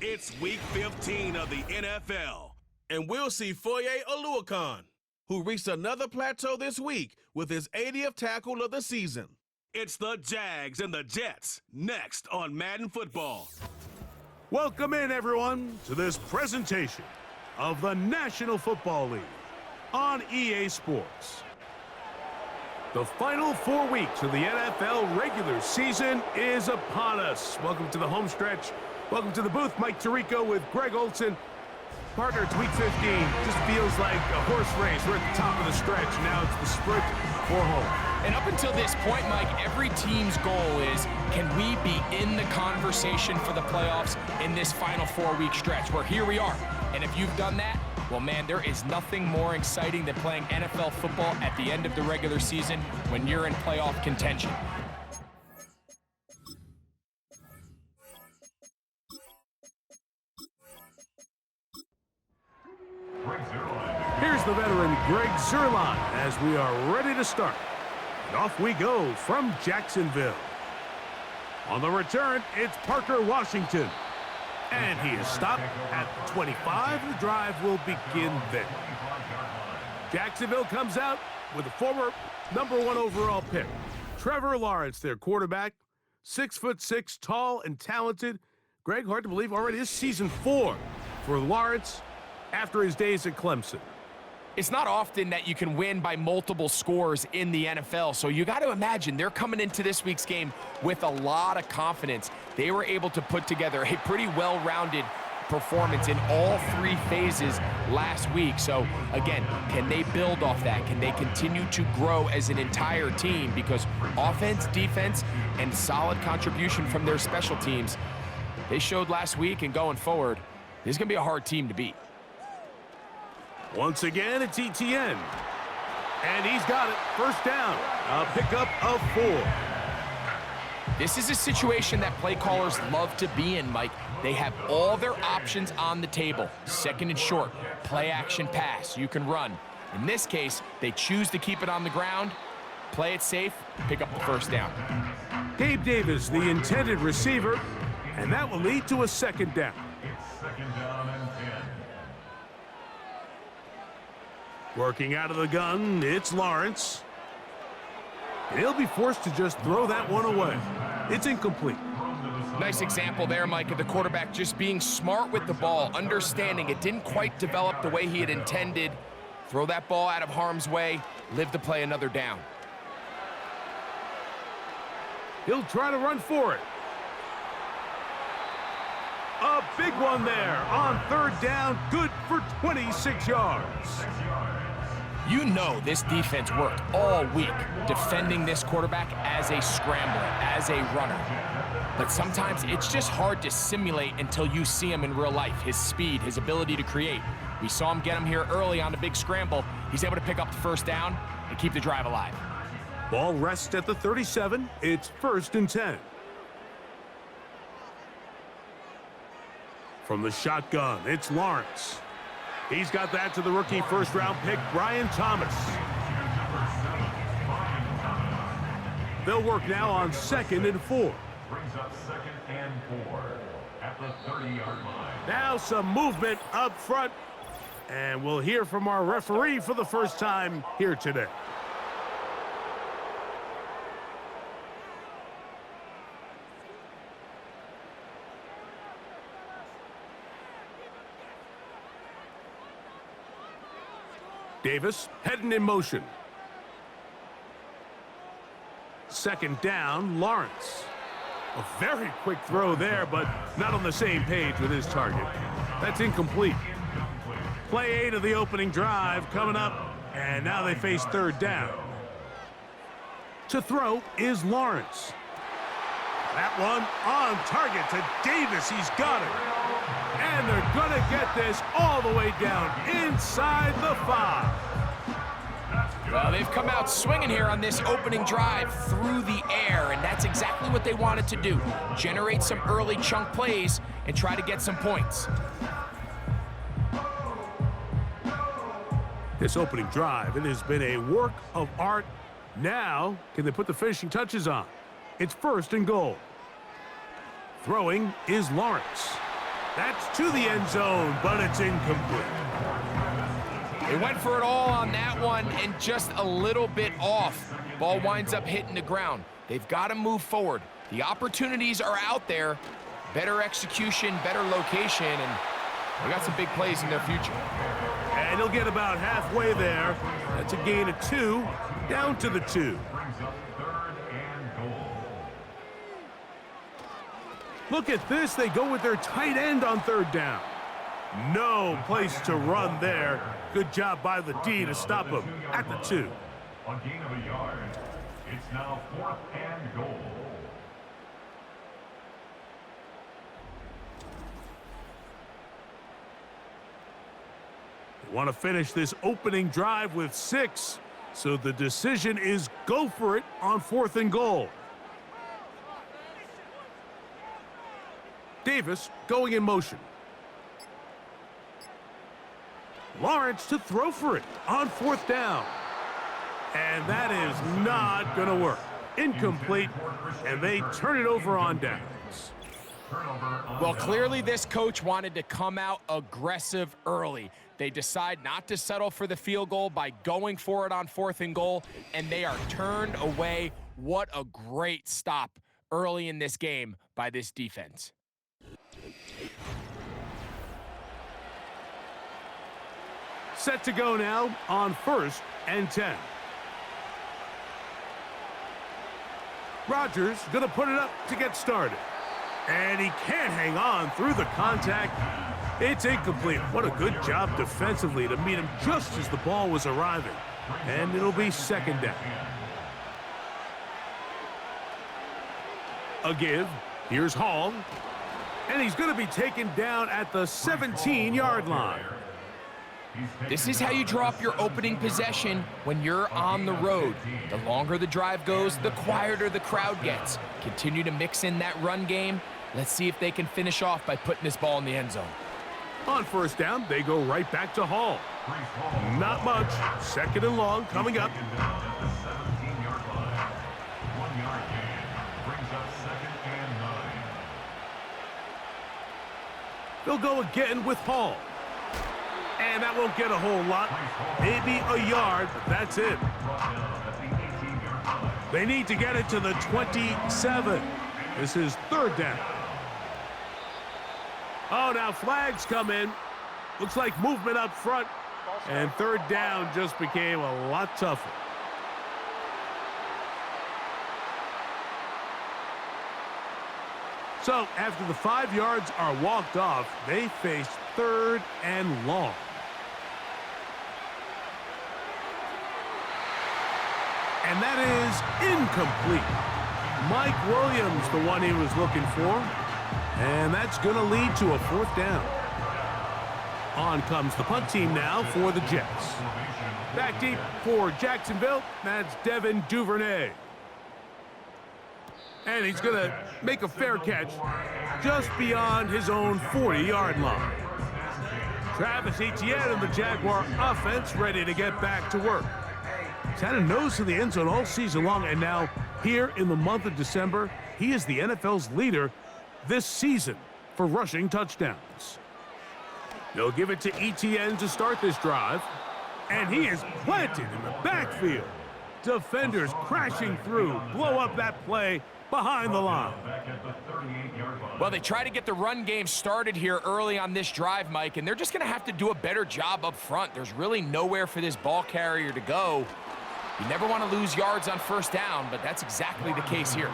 It's Week 15 of the NFL, and we'll see Foye Oluokun, who reached another plateau this week with his 80th tackle of the season. It's the Jags and the Jets, next on Madden Football. Welcome in, everyone, to this presentation of the National Football League on EA Sports. The final 4 weeks of the NFL regular season is upon us. Welcome to the home stretch. Welcome to the booth. Mike Tirico with Greg Olson. Partner, it's Week 15. Just feels like a horse race. We're at the top of the stretch. Now it's the sprint for home. And up until this point, Mike, every team's goal is, can we be in the conversation for the playoffs in this final 4-week stretch? Where here we are. And if you've done that, well, man, there is nothing more exciting than playing NFL football at the end of the regular season when you're in playoff contention. Here's the veteran Greg Zuerlein as we are ready to start. And off we go from Jacksonville. On the return, it's Parker Washington. And he is stopped at the 25. The drive will begin there. Jacksonville comes out with a former #1 overall pick. Trevor Lawrence, their quarterback. 6'6", tall and talented. Greg, hard to believe already this season 4 for Lawrence after his days at Clemson. It's not often that you can win by multiple scores in the NFL, so you got to imagine they're coming into this week's game with a lot of confidence. They were able to put together a pretty well-rounded performance in all 3 phases last week. So, again, can they build off that? Can they continue to grow as an entire team? Because offense, defense, and solid contribution from their special teams, they showed last week, and going forward, this is going to be a hard team to beat. Once again, it's ETN. And he's got it. First down. A pickup of 4. This is a situation that play callers love to be in, Mike. They have all their options on the table. Second and short, play action pass. You can run. In this case, they choose to keep it on the ground, play it safe, pick up the first down. Gabe Davis, the intended receiver, and that will lead to a second down. It's second down and 10. Working out of the gun, it's Lawrence. And he'll be forced to just throw that one away. It's incomplete. Nice example there, Mike, of the quarterback just being smart with the ball, understanding it didn't quite develop the way he had intended. Throw that ball out of harm's way, live to play another down. He'll try to run for it. A big one there on third down, good for 26 yards. You know this defense worked all week defending this quarterback as a scrambler, as a runner. But sometimes it's just hard to simulate until you see him in real life, his speed, his ability to create. We saw him get him here early on the big scramble. He's able to pick up the first down and keep the drive alive. Ball rests at the 37. It's 1st and 10. From the shotgun, it's Lawrence. He's got that to the rookie first-round pick, Brian Thomas. They'll work now on 2nd and 4. Brings up 2nd and 4 at the 30-yard line. Now some movement up front, and we'll hear from our referee for the first time here today. Davis heading in motion. Second down, Lawrence. A very quick throw there, but not on the same page with his target. That's incomplete. Play 8 of the opening drive coming up, and now they face third down. To throw is Lawrence. That one on target to Davis. He's got it. And they're going to get this all the way down inside the 5. Well, they've come out swinging here on this opening drive through the air, and that's exactly what they wanted to do. Generate some early chunk plays and try to get some points. This opening drive, it has been a work of art. Now, can they put the finishing touches on? It's 1st and goal. Throwing is Lawrence. That's to the end zone, but it's incomplete. They went for it all on that one and just a little bit off. Ball winds up hitting the ground. They've got to move forward. The opportunities are out there. Better execution, better location, and they got some big plays in their future. And he'll get about halfway there. That's a gain of 2, down to the 2. Look at this. They go with their tight end on 3rd down. No place to run there. Good job by the D to stop him at the 2. A gain of a yard. It's now 4th and goal. They want to finish this opening drive with 6, so the decision is go for it on 4th and goal. Davis going in motion. Lawrence to throw for it on 4th down. And that is not going to work. Incomplete, and they turn it over on downs. Well, clearly this coach wanted to come out aggressive early. They decide not to settle for the field goal by going for it on 4th and goal, and they are turned away. What a great stop early in this game by this defense. Set to go now on 1st and 10. Rodgers going to put it up to get started. And he can't hang on through the contact. It's incomplete. What a good job defensively to meet him just as the ball was arriving. And it'll be 2nd down. A give. Here's Hall. And he's going to be taken down at the 17-yard line. This is how you drop your opening possession when you're on the road. The longer the drive goes, the quieter the crowd gets. Continue to mix in that run game. Let's see if they can finish off by putting this ball in the end zone. On 1st down, they go right back to Hall. Not much. 2nd and long coming up. They'll go again with Hall. And that won't get a whole lot. Maybe a yard, but that's it. They need to get it to the 27. This is 3rd down. Oh, now flags come in. Looks like movement up front. And 3rd down just became a lot tougher. So after the 5 yards are walked off, they face 3rd and long. And that is incomplete. Mike Williams, the one he was looking for. And that's going to lead to a 4th down. On comes the punt team now for the Jets. Back deep for Jacksonville, that's Devin Duvernay. And he's going to make a fair catch just beyond his own 40-yard line. Travis Etienne and the Jaguar offense ready to get back to work. He's had a nose to the end zone all season long, and now here in the month of December, he is the NFL's leader this season for rushing touchdowns. They'll give it to Etienne to start this drive, and he is planted in the backfield. Defenders crashing through, blow up that play behind the line. Well, they try to get the run game started here early on this drive, Mike, and they're just going to have to do a better job up front. There's really nowhere for this ball carrier to go. You never want to lose yards on 1st down, but that's exactly the case here.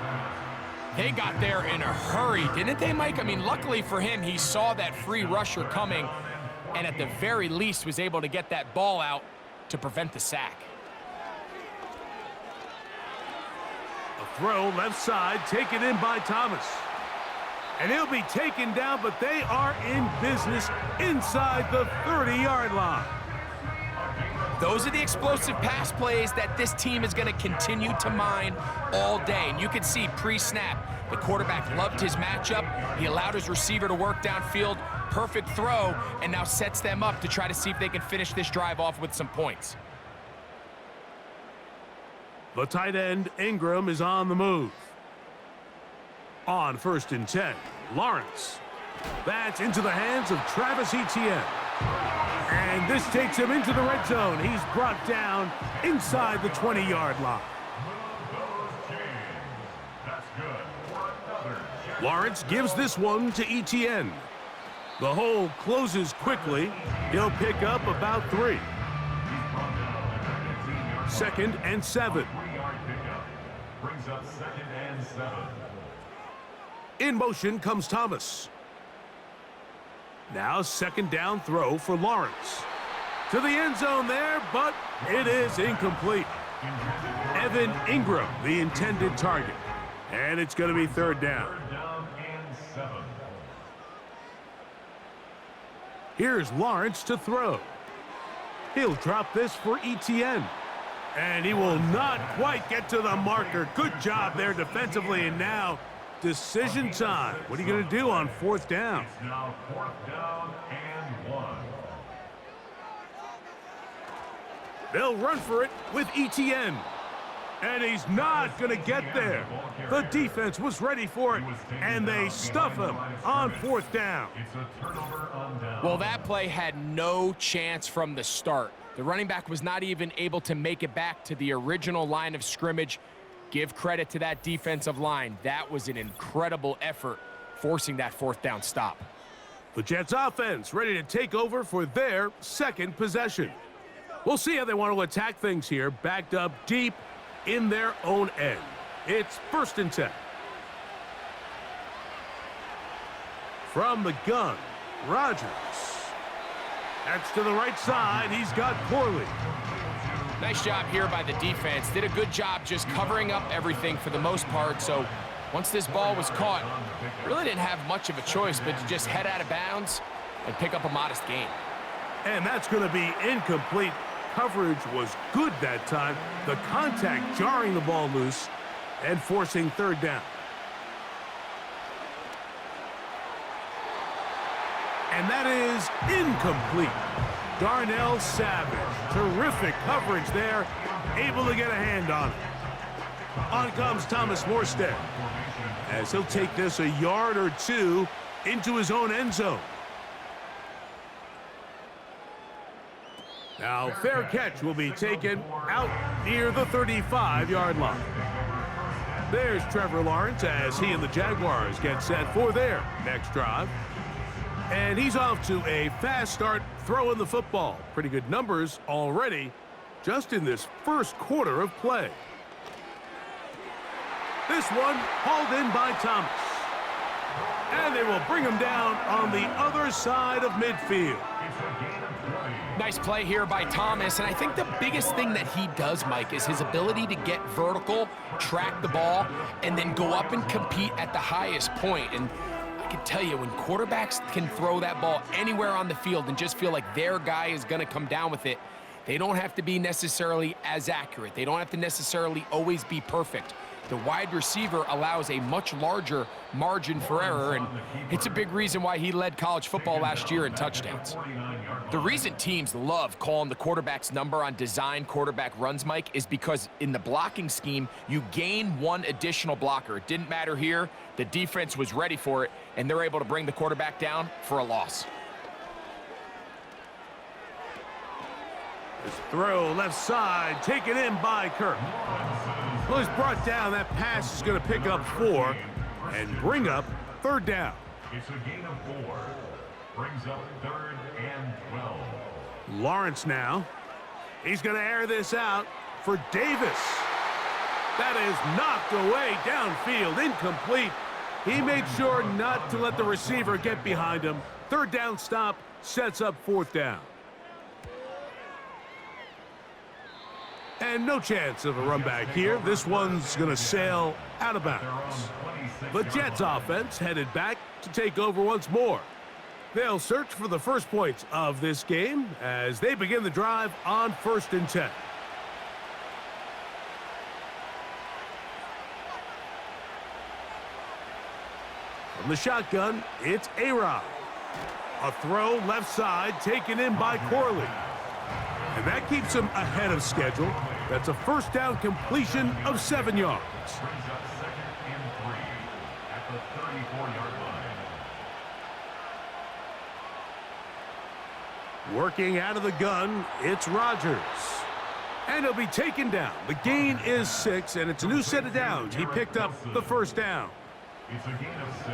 They got there in a hurry, didn't they, Mike? I mean, luckily for him, he saw that free rusher coming, and at the very least was able to get that ball out to prevent the sack. A throw left side, taken in by Thomas. And he'll be taken down, but they are in business inside the 30-yard line. Those are the explosive pass plays that this team is going to continue to mine all day. And you can see pre-snap, the quarterback loved his matchup. He allowed his receiver to work downfield. Perfect throw, and now sets them up to try to see if they can finish this drive off with some points. The tight end, Ingram, is on the move. On 1st and 10, Lawrence. That's into the hands of Travis Etienne. And this takes him into the red zone. He's brought down inside the 20-yard line. Lawrence gives this one to Etienne. The hole closes quickly. He'll pick up about 3. 2nd and 7. Brings up 2nd and 7. In motion comes Thomas. Now 2nd down throw for Lawrence. To the end zone there, but it is incomplete. Evan Ingram, the intended target. And it's going to be 3rd down. 3rd down and 7. Here's Lawrence to throw. He'll drop this for Etienne. And he will not quite get to the marker. Good job there defensively. And now decision time. What are you going to do on 4th down? It's now 4th down and 1. They'll run for it with Etienne. And he's not going to get there. The defense was ready for it, and they stuff him on 4th down. It's a turnover on down. Well, that play had no chance from the start. The running back was not even able to make it back to the original line of scrimmage. Give credit to that defensive line. That was an incredible effort, forcing that 4th down stop. The Jets offense ready to take over for their 2nd possession. We'll see how they want to attack things here, backed up deep in their own end. It's 1st and 10. From the gun, Rodgers. That's to the right side. He's got Corley. Nice job here by the defense. Did a good job just covering up everything for the most part. So once this ball was caught, really didn't have much of a choice but to just head out of bounds and pick up a modest gain. And that's going to be incomplete. Coverage was good that time. The contact jarring the ball loose and forcing 3rd down. And that is incomplete. Darnell Savage, terrific coverage there, able to get a hand on it. On comes Thomas Morstead, as he'll take this a yard or 2 into his own end zone. Now, fair catch will be taken out near the 35-yard line. There's Trevor Lawrence as he and the Jaguars get set for their next drive. And he's off to a fast start throwing the football. Pretty good numbers already just in this 1st quarter of play. This one hauled in by Thomas. And they will bring him down on the other side of midfield. Nice play here by Thomas, and I think the biggest thing that he does, Mike, is his ability to get vertical, track the ball, and then go up and compete at the highest point. And I can tell you, when quarterbacks can throw that ball anywhere on the field and just feel like their guy is going to come down with it, they don't have to be necessarily as accurate. They don't have to necessarily always be perfect. The wide receiver allows a much larger margin for error, and it's a big reason why he led college football last year in touchdowns. The reason teams love calling the quarterback's number on design quarterback runs, Mike, is because in the blocking scheme, you gain 1 additional blocker. It didn't matter here. The defense was ready for it, and they're able to bring the quarterback down for a loss. This throw left side, taken in by Kirk. Well, he's brought down. That pass is going to pick up 4 and bring up 3rd down. It's a gain of 4. Brings up 3rd and 12. Lawrence now. He's going to air this out for Davis. That is knocked away downfield, incomplete. He made sure not to let the receiver get behind him. 3rd down stop sets up 4th down. And no chance of a run back here. This one's going to sail out of bounds. The Jets offense headed back to take over once more. They'll search for the first points of this game as they begin the drive on 1st and 10. From the shotgun, it's A-Rod. A throw left side taken in by Corley. And that keeps him ahead of schedule. That's a 1st down completion of 7 yards. Brings up 2nd and 3 at the 34-yard line. Working out of the gun, it's Rodgers. And he'll be taken down. The gain is 6, and it's a new set of downs. He picked up the first down. It's a gain of 6.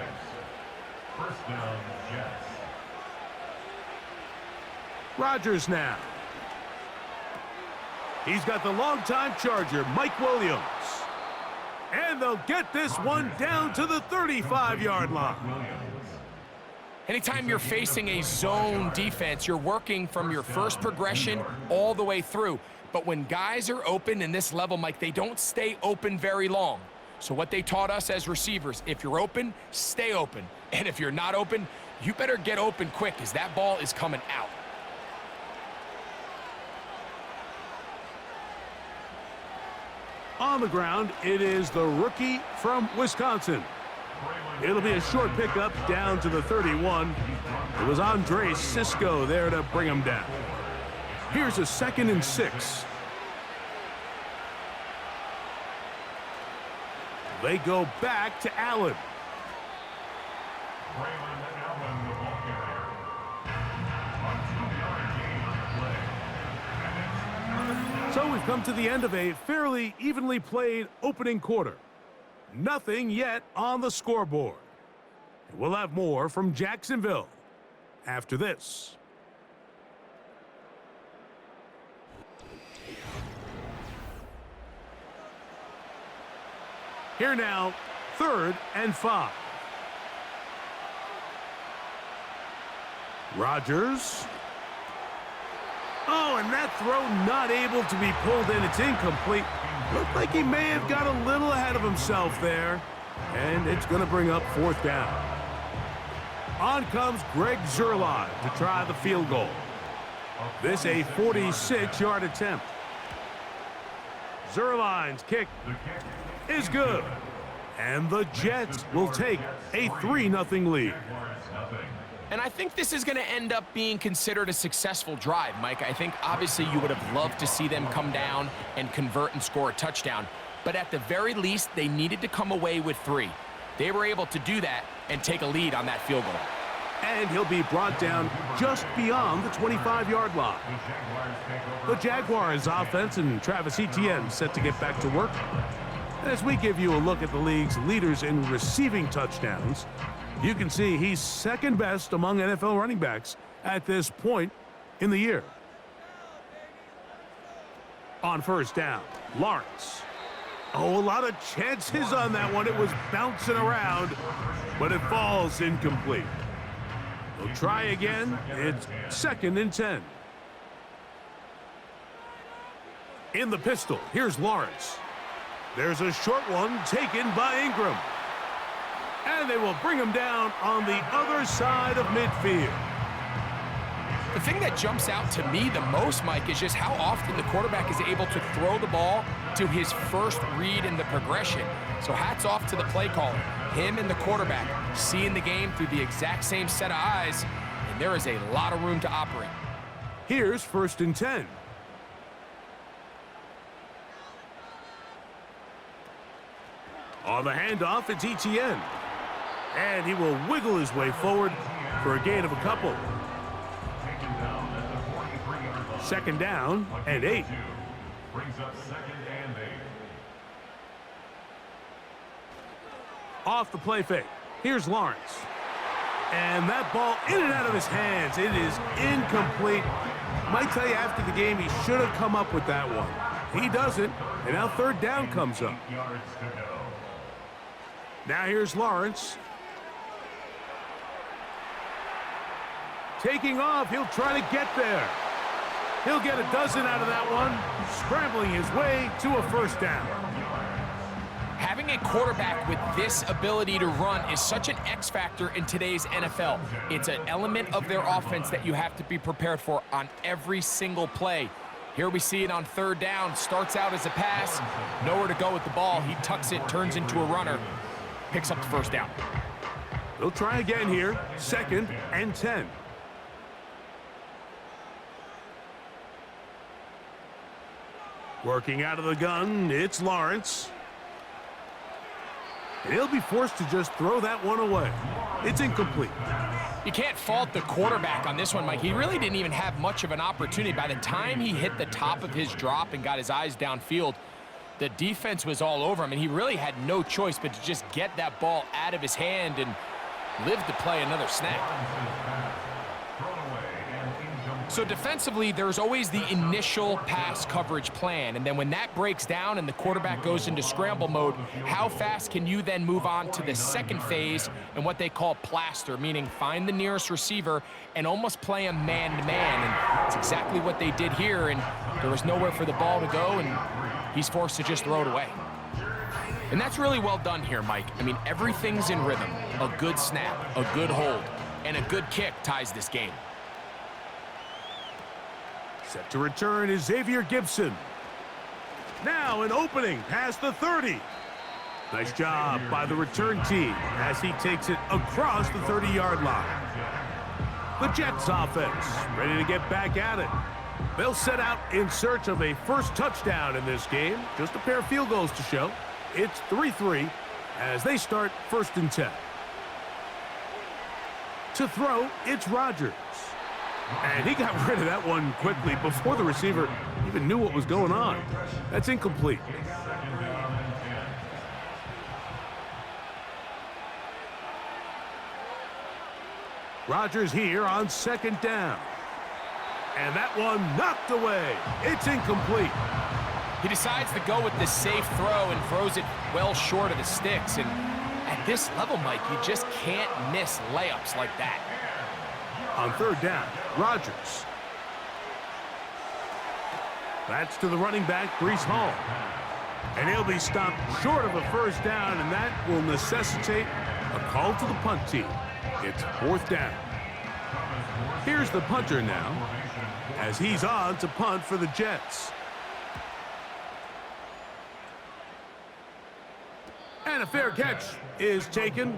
First down, Jets. Rodgers now. He's got the longtime Charger, Mike Williams. And they'll get this one down to the 35-yard line. Anytime you're facing a zone defense, you're working from your first progression all the way through. But when guys are open in this level, Mike, they don't stay open very long. So what they taught us as receivers, if you're open, stay open. And if you're not open, you better get open quick because that ball is coming out. On the ground, it is the rookie from Wisconsin. It'll be a short pickup down to the 31. It was Andre Cisco there to bring him down. Here's a 2nd and 6. They go back to Allen. So we've come to the end of a fairly evenly played opening quarter. Nothing yet on the scoreboard. We'll have more from Jacksonville after this. Here now, 3rd and 5. Rodgers. Oh, and that throw not able to be pulled in. It's incomplete. Looked like he may have got a little ahead of himself there. And it's going to bring up 4th down. On comes Greg Zuerlein to try the field goal. This a 46-yard attempt. Zuerlein's kick is good. And the Jets will take a 3-0 lead. And I think this is going to end up being considered a successful drive, Mike. I think obviously you would have loved to see them come down and convert and score a touchdown. But at the very least, they needed to come away with 3. They were able to do that and take a lead on that field goal. And he'll be brought down just beyond the 25-yard line. The Jaguars offense and Travis Etienne set to get back to work. As we give you a look at the league's leaders in receiving touchdowns, you can see he's 2nd best among NFL running backs at this point in the year. On 1st down, Lawrence. Oh, a lot of chances on that one. It was bouncing around, but it falls incomplete. They'll try again. It's 2nd and 10. In the pistol, here's Lawrence. There's a short one taken by Ingram. And they will bring him down on the other side of midfield. The thing that jumps out to me the most, Mike, is just how often the quarterback is able to throw the ball to his first read in the progression. So hats off to the play caller. Him and the quarterback seeing the game through the exact same set of eyes, and there is a lot of room to operate. Here's 1st and 10. On the handoff, it's Etienne. And he will wiggle his way forward for a gain of a couple. 2nd down and 8. Brings up 2nd and 8. Off the play fake. Here's Lawrence. And that ball in and out of his hands. It is incomplete. Might tell you after the game he should have come up with that one. He doesn't. And now 3rd down comes up. 8 yards to go. Now here's Lawrence. Taking off, he'll try to get there. He'll get a dozen out of that one, scrambling his way to a 1st down. Having a quarterback with this ability to run is such an X factor in today's NFL. It's an element of their offense that you have to be prepared for on every single play. Here we see it on 3rd down. Starts out as a pass, nowhere to go with the ball. He tucks it, turns into a runner, picks up the 1st down. They'll try again here, 2nd and 10. Working out of the gun, it's Lawrence. and he'll be forced to just throw that one away. It's incomplete. You can't fault the quarterback on this one, Mike. He really didn't even have much of an opportunity. By the time he hit the top of his drop and got his eyes downfield, the defense was all over him, and he really had no choice but to just get that ball out of his hand and live to play another snap. So defensively, there's always the initial pass coverage plan, and then when that breaks down and the quarterback goes into scramble mode, how fast can you then move on to the second phase and what they call plaster, meaning find the nearest receiver and almost play him man-to-man, and it's exactly what they did here, and there was nowhere for the ball to go, and he's forced to just throw it away. And that's really well done here, Mike. I mean, everything's in rhythm. A good snap, a good hold, and a good kick ties this game. Set to return is Xavier Gibson. Now an opening past the 30. Nice job by the return team as he takes it across the 30-yard line. The Jets offense ready to get back at it. They'll set out in search of a first touchdown in this game. Just a pair of field goals to show. It's 3-3 as they start 1st and 10. To throw, it's Rodgers. And he got rid of that one quickly before the receiver even knew what was going on. That's incomplete. Rodgers here on 2nd down. And that one knocked away. It's incomplete. He decides to go with the safe throw and throws it well short of the sticks. And at this level, Mike, you just can't miss layups like that. On 3rd down, Rodgers. That's to the running back, Breece Hall. And he'll be stopped short of a 1st down, and that will necessitate a call to the punt team. It's 4th down. Here's the punter now, as he's on to punt for the Jets. And a fair catch is taken.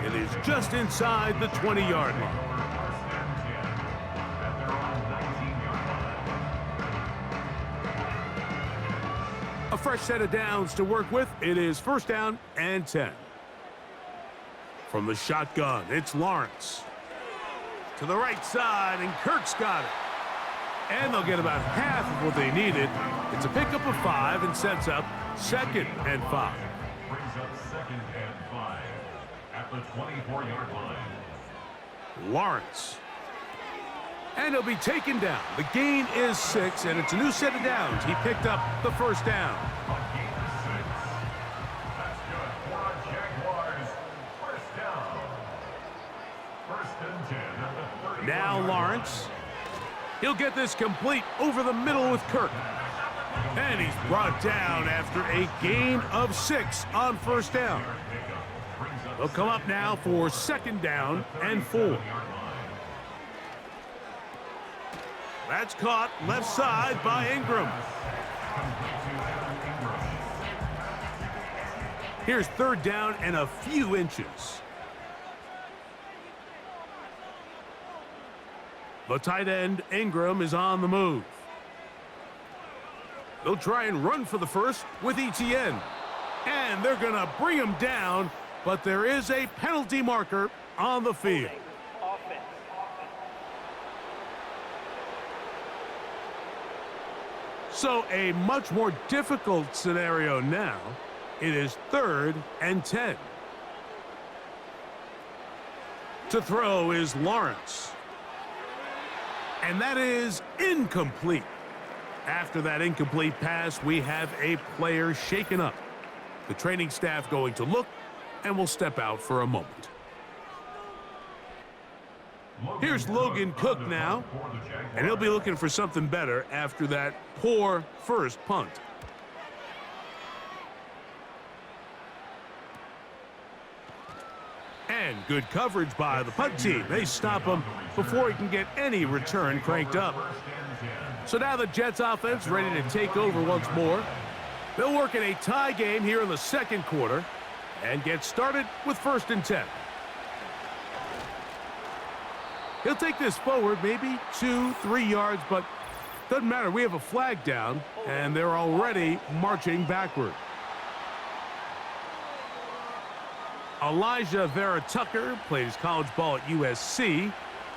It is just inside the 20-yard line. A fresh set of downs to work with. It is 1st down and 10. From the shotgun, it's Lawrence. To the right side, and Kirk's got it. And they'll get about half of what they needed. It's a pickup of 5 and sets up 2nd and 5. Brings up 2nd and 5 at the 24-yard line. Lawrence. And he'll be taken down. The gain is 6, and it's a new set of downs. He picked up the 1st down. A gain of 6. That's good for our Jaguars. 1st down. 1st and 10 at the 30. Now Lawrence. He'll get this complete over the middle with Kirk. And he's brought down after a gain of 6 on 1st down. They'll come up now for 2nd down and 4. That's caught left side by Ingram. Here's 3rd down and a few inches. The tight end, Ingram, is on the move. They'll try and run for the 1st with ETN. And they're going to bring him down, but there is a penalty marker on the field. So a much more difficult scenario now. It is 3rd and 10. To throw is Lawrence. And that is incomplete. After that incomplete pass, we have a player shaken up. The training staff going to look, and will step out for a moment. Here's Logan Cook now, and he'll be looking for something better after that poor 1st punt. And good coverage by the punt team. They stop him before he can get any return cranked up. So now the Jets offense ready to take over once more. They'll work in a tie game here in the 2nd quarter and get started with 1st and 10. He'll take this forward maybe 2-3 yards, but doesn't matter. We have a flag down, and they're already marching backward. Elijah Vera Tucker played his college ball at USC.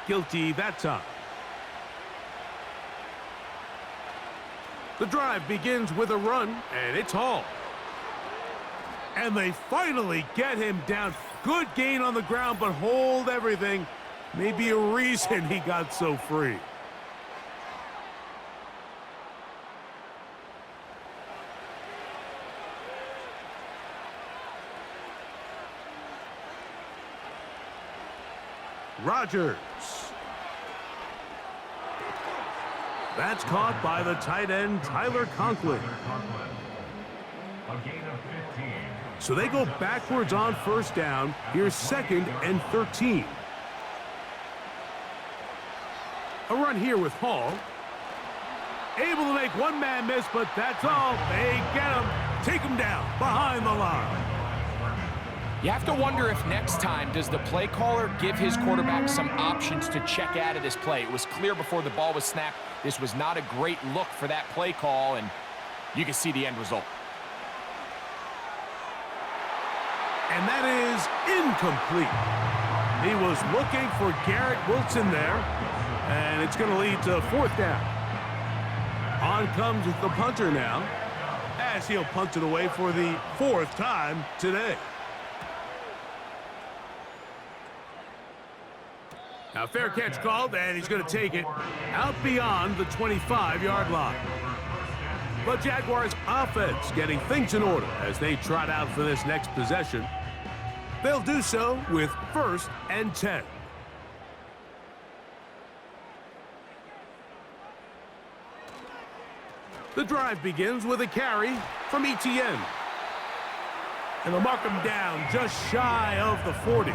Guilty that time. The drive begins with a run, and it's Hall. And they finally get him down. Good gain on the ground, but hold everything. Maybe a reason he got so free. Rodgers. That's caught by the tight end, Tyler Conklin. A gain of 15. So they go backwards on first down. Here's 2nd and 13. A run here with Hall. Able to make one man miss, but that's all. They get him. Take him down behind the line. You have to wonder if next time does the play caller give his quarterback some options to check out of this play. It was clear before the ball was snapped. This was not a great look for that play call, and you can see the end result. And that is incomplete. He was looking for Garrett Wilson there, and it's going to lead to 4th down. On comes the punter now, as he'll punt it away for the 4th time today. Now, fair catch called, and he's going to take it out beyond the 25-yard line. The Jaguars offense getting things in order as they trot out for this next possession. They'll do so with 1st and 10. The drive begins with a carry from Etienne. And they'll mark him down just shy of the 40.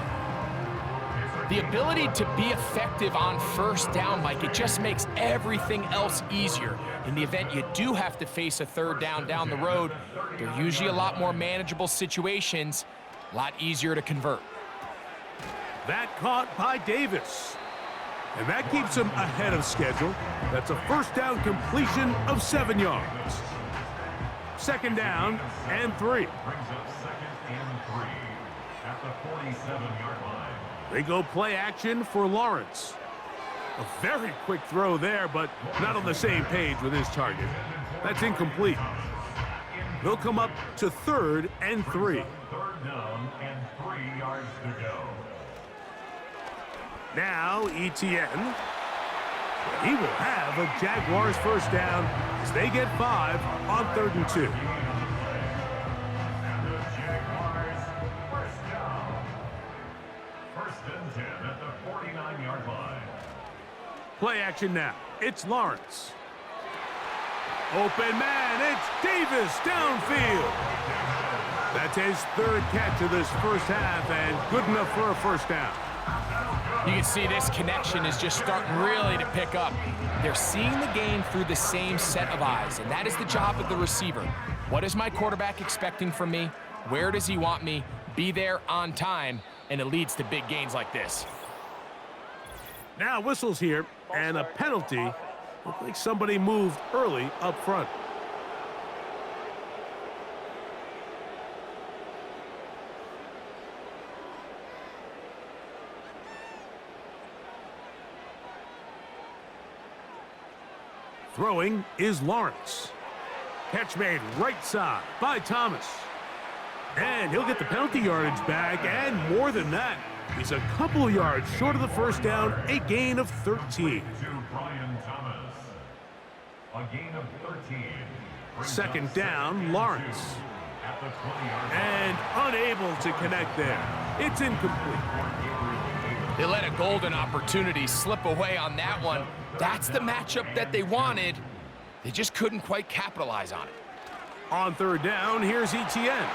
The ability to be effective on first down, Mike, it just makes everything else easier. In the event you do have to face a 3rd down the road, they're usually a lot more manageable situations, a lot easier to convert. That caught by Davis. And that keeps him ahead of schedule. That's a 1st down completion of 7 yards. 2nd down and 3. Brings up 2nd and 3 at the 47-yard line. They go play action for Lawrence. A very quick throw there, but not on the same page with his target. That's incomplete. They'll come up to 3rd and 3. 3rd down and 3 yards to go. Now Etienne. He will have a Jaguars 1st down as they get 5 on 3rd and 2. And the Jaguars 1st down. 1st and 10 at the 49-yard line. Play action now. It's Lawrence. Open man, it's Davis downfield. That's his 3rd catch of this 1st half and good enough for a 1st down. You can see this connection is just starting really to pick up. They're seeing the game through the same set of eyes, and that is the job of the receiver. What is my quarterback expecting from me? Where does he want me? Be there on time, and it leads to big gains like this. Now whistles here, and a penalty. Looks like somebody moved early up front. Throwing is Lawrence. Catch made right side by Thomas. And he'll get the penalty yardage back, and more than that. He's a couple of yards short of the 1st down, a gain of 13. To Brian Thomas. A gain of 13. 2nd down, Lawrence. At the 20-yard line. And unable to connect there. It's incomplete. They let a golden opportunity slip away on that one. That's the matchup that they wanted. They just couldn't quite capitalize on it. On 3rd down, here's Etienne.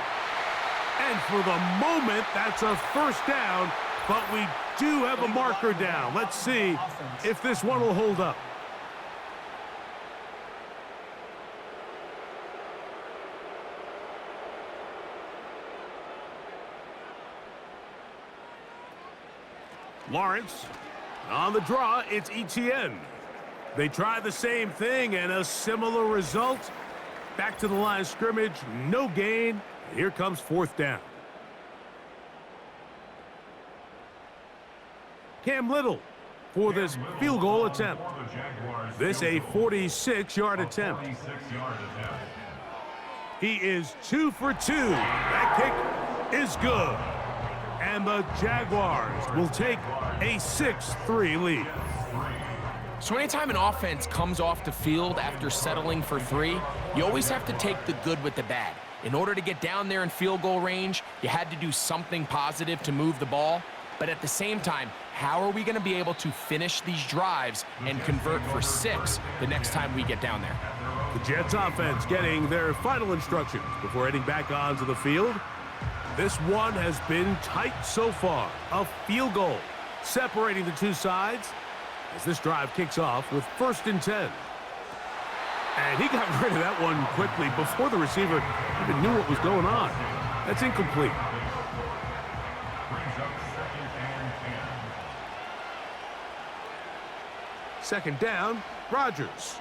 And for the moment, that's a 1st down, but we do have a marker down. Let's see if this one will hold up. Lawrence. On the draw, it's Etienne. They try the same thing and a similar result. Back to the line of scrimmage, no gain. Here comes 4th down. Cam Little for this field goal attempt. This a 46-yard attempt. He is 2 for 2. That kick is good. And the Jaguars will take a 6-3 lead. So anytime an offense comes off the field after settling for 3, you always have to take the good with the bad. In order to get down there in field goal range, you had to do something positive to move the ball. But at the same time, how are we going to be able to finish these drives and convert for 6 the next time we get down there? The Jets offense getting their final instructions before heading back onto the field. This one has been tight so far. A field goal separating the two sides as this drive kicks off with 1st and 10. And he got rid of that one quickly before the receiver even knew what was going on. That's incomplete. Second down, Rodgers.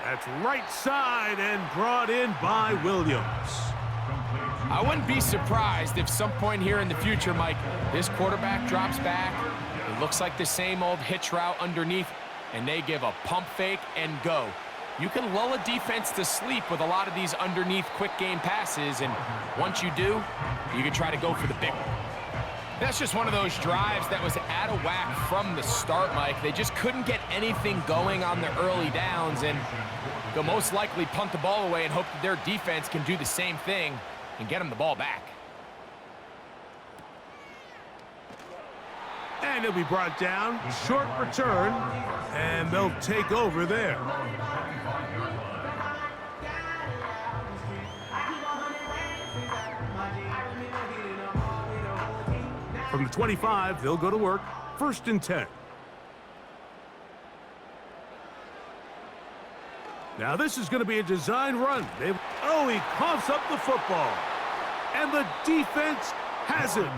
That's right side and brought in by Williams. I wouldn't be surprised if some point here in the future, Mike, this quarterback drops back. It looks like the same old hitch route underneath, and they give a pump fake and go. You can lull a defense to sleep with a lot of these underneath quick game passes, and once you do, you can try to go for the big one. That's just one of those drives that was out of whack from the start, Mike. They just couldn't get anything going on the early downs, and they'll most likely punt the ball away and hope that their defense can do the same thing and get them the ball back. And he'll be brought down. Short return, and they'll take over there. From the 25, they'll go to work. 1st and 10. Now this is going to be a design run. Oh, he coughs up the football. And the defense has it.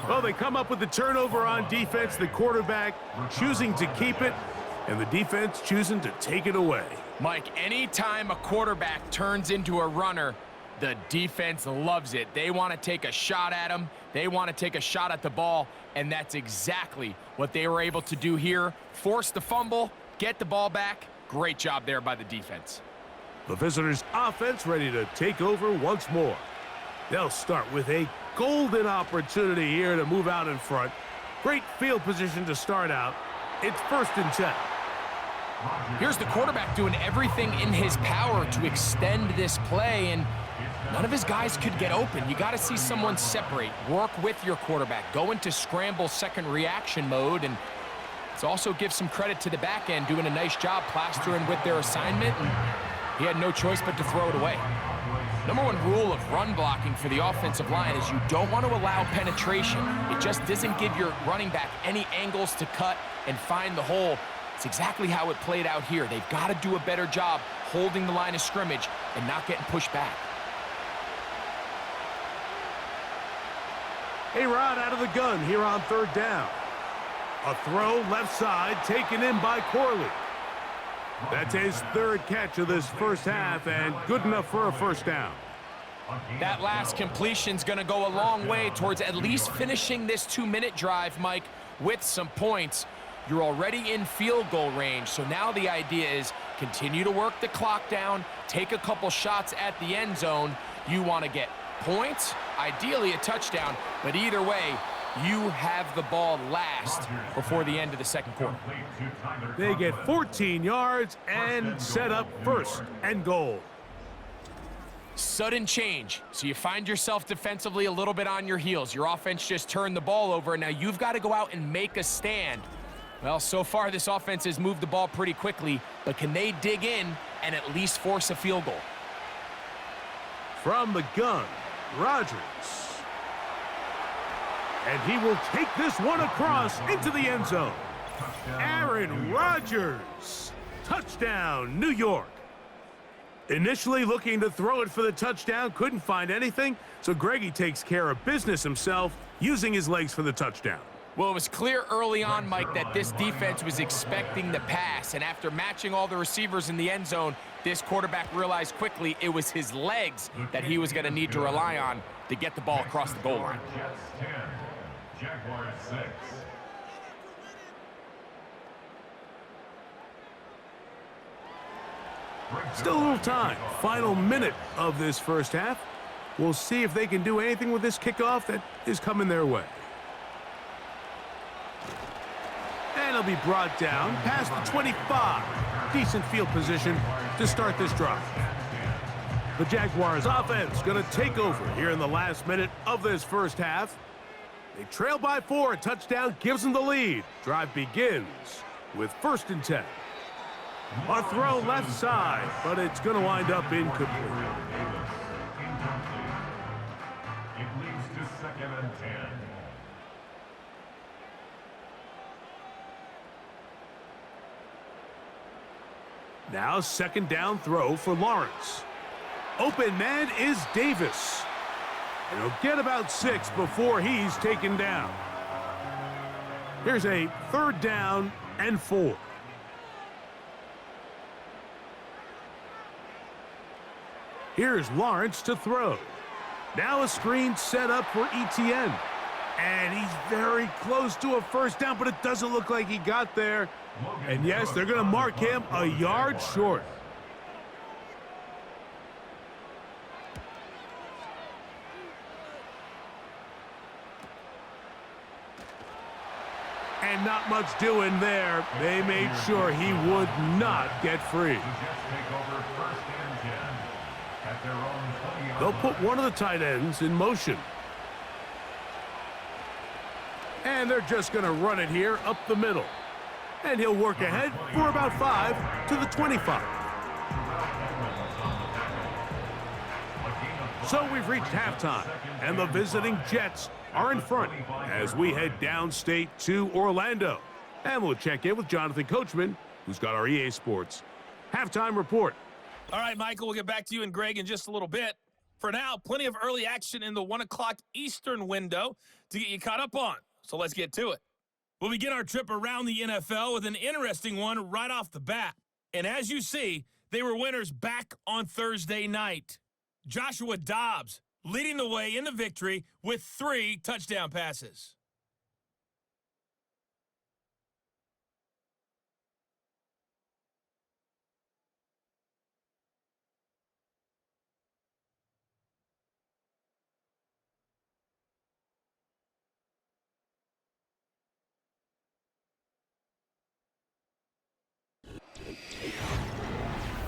Well, they come up with the turnover on defense. The quarterback choosing to keep it, and the defense choosing to take it away. Mike, anytime a quarterback turns into a runner, the defense loves it. They want to take a shot at him. They want to take a shot at the ball, and that's exactly what they were able to do here. Force the fumble, get the ball back. Great job there by the defense. The visitors' offense ready to take over once more. They'll start with a golden opportunity here to move out in front. Great field position to start out. It's 1st and 10. Here's the quarterback doing everything in his power to extend this play, and none of his guys could get open. You got to see someone separate, work with your quarterback, go into scramble second reaction mode, and let's also give some credit to the back end doing a nice job plastering with their assignment, and he had no choice but to throw it away. Number one rule of run blocking for the offensive line is you don't want to allow penetration. It just doesn't give your running back any angles to cut and find the hole. It's exactly how it played out here. They've got to do a better job holding the line of scrimmage and not getting pushed back. A-Rod out of the gun here on 3rd down. A throw left side taken in by Corley. That's his 3rd catch of this first half and good enough for a 1st down. That last completion's going to go a long way towards at least finishing this 2-minute drive, Mike, with some points. You're already in field goal range, so now the idea is continue to work the clock down, take a couple shots at the end zone. You want to get points, ideally a touchdown, but either way, you have the ball last before the end of the second quarter. They get 14 yards and set up 1st and goal. Sudden change. So you find yourself defensively a little bit on your heels. Your offense just turned the ball over, and now you've got to go out and make a stand. Well, so far this offense has moved the ball pretty quickly, but can they dig in and at least force a field goal? From the gun, Rodgers. And he will take this one across into the end zone. Aaron Rodgers. Touchdown, New York. Initially looking to throw it for the touchdown, couldn't find anything, so Greggy takes care of business himself, using his legs for the touchdown. Well, it was clear early on, Mike, that this defense was expecting the pass, and after matching all the receivers in the end zone, this quarterback realized quickly it was his legs that he was going to need to rely on to get the ball across the goal line. Jets 10, Jaguars 6. Still a little time. Final minute of this first half. We'll see if they can do anything with this kickoff that is coming their way. And it'll be brought down past the 25. Decent field position to start this drive. The Jaguars offense going to take over here in the last minute of this first half. They trail by 4. A touchdown gives them the lead. Drive begins with 1st and 10. A throw left side, but it's going to wind up incomplete. It leads to 2nd and 10. Now 2nd down throw for Lawrence. Open man is Davis. And he'll get about 6 before he's taken down. Here's a 3rd down and 4. Here's Lawrence to throw. Now a screen set up for Etienne. And he's very close to a 1st down, but it doesn't look like he got there. And yes, they're going to mark him a yard short. And not much doing there. They made sure he would not get free. They'll put one of the tight ends in motion. And they're just going to run it here up the middle. And he'll work ahead for about 5 to the 25. So we've reached halftime, and the visiting Jets are in front as we head downstate to Orlando. And we'll check in with Jonathan Coachman, who's got our EA Sports halftime report. All right, Michael, we'll get back to you and Greg in just a little bit. For now, plenty of early action in the 1 o'clock Eastern window to get you caught up on. So let's get to it. We'll begin our trip around the NFL with an interesting one right off the bat. And as you see, they were winners back on Thursday night. Joshua Dobbs leading the way in the victory with 3 touchdown passes.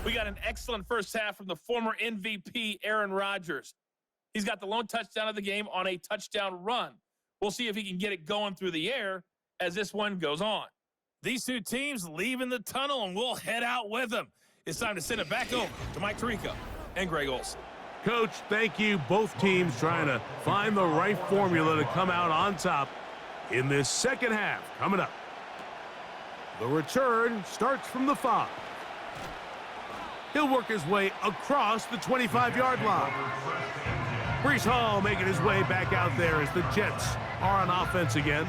We got an excellent first half from the former MVP, Aaron Rodgers. He's got the lone touchdown of the game on a touchdown run. We'll see if he can get it going through the air as this one goes on. These two teams leaving the tunnel, and we'll head out with them. It's time to send it back over to Mike Tirico and Greg Olsen. Coach, thank you. Both teams trying to find the right formula to come out on top in this second half. Coming up, the return starts from the 5. He'll work his way across the 25-yard line. Breece Hall making his way back out there as the Jets are on offense again.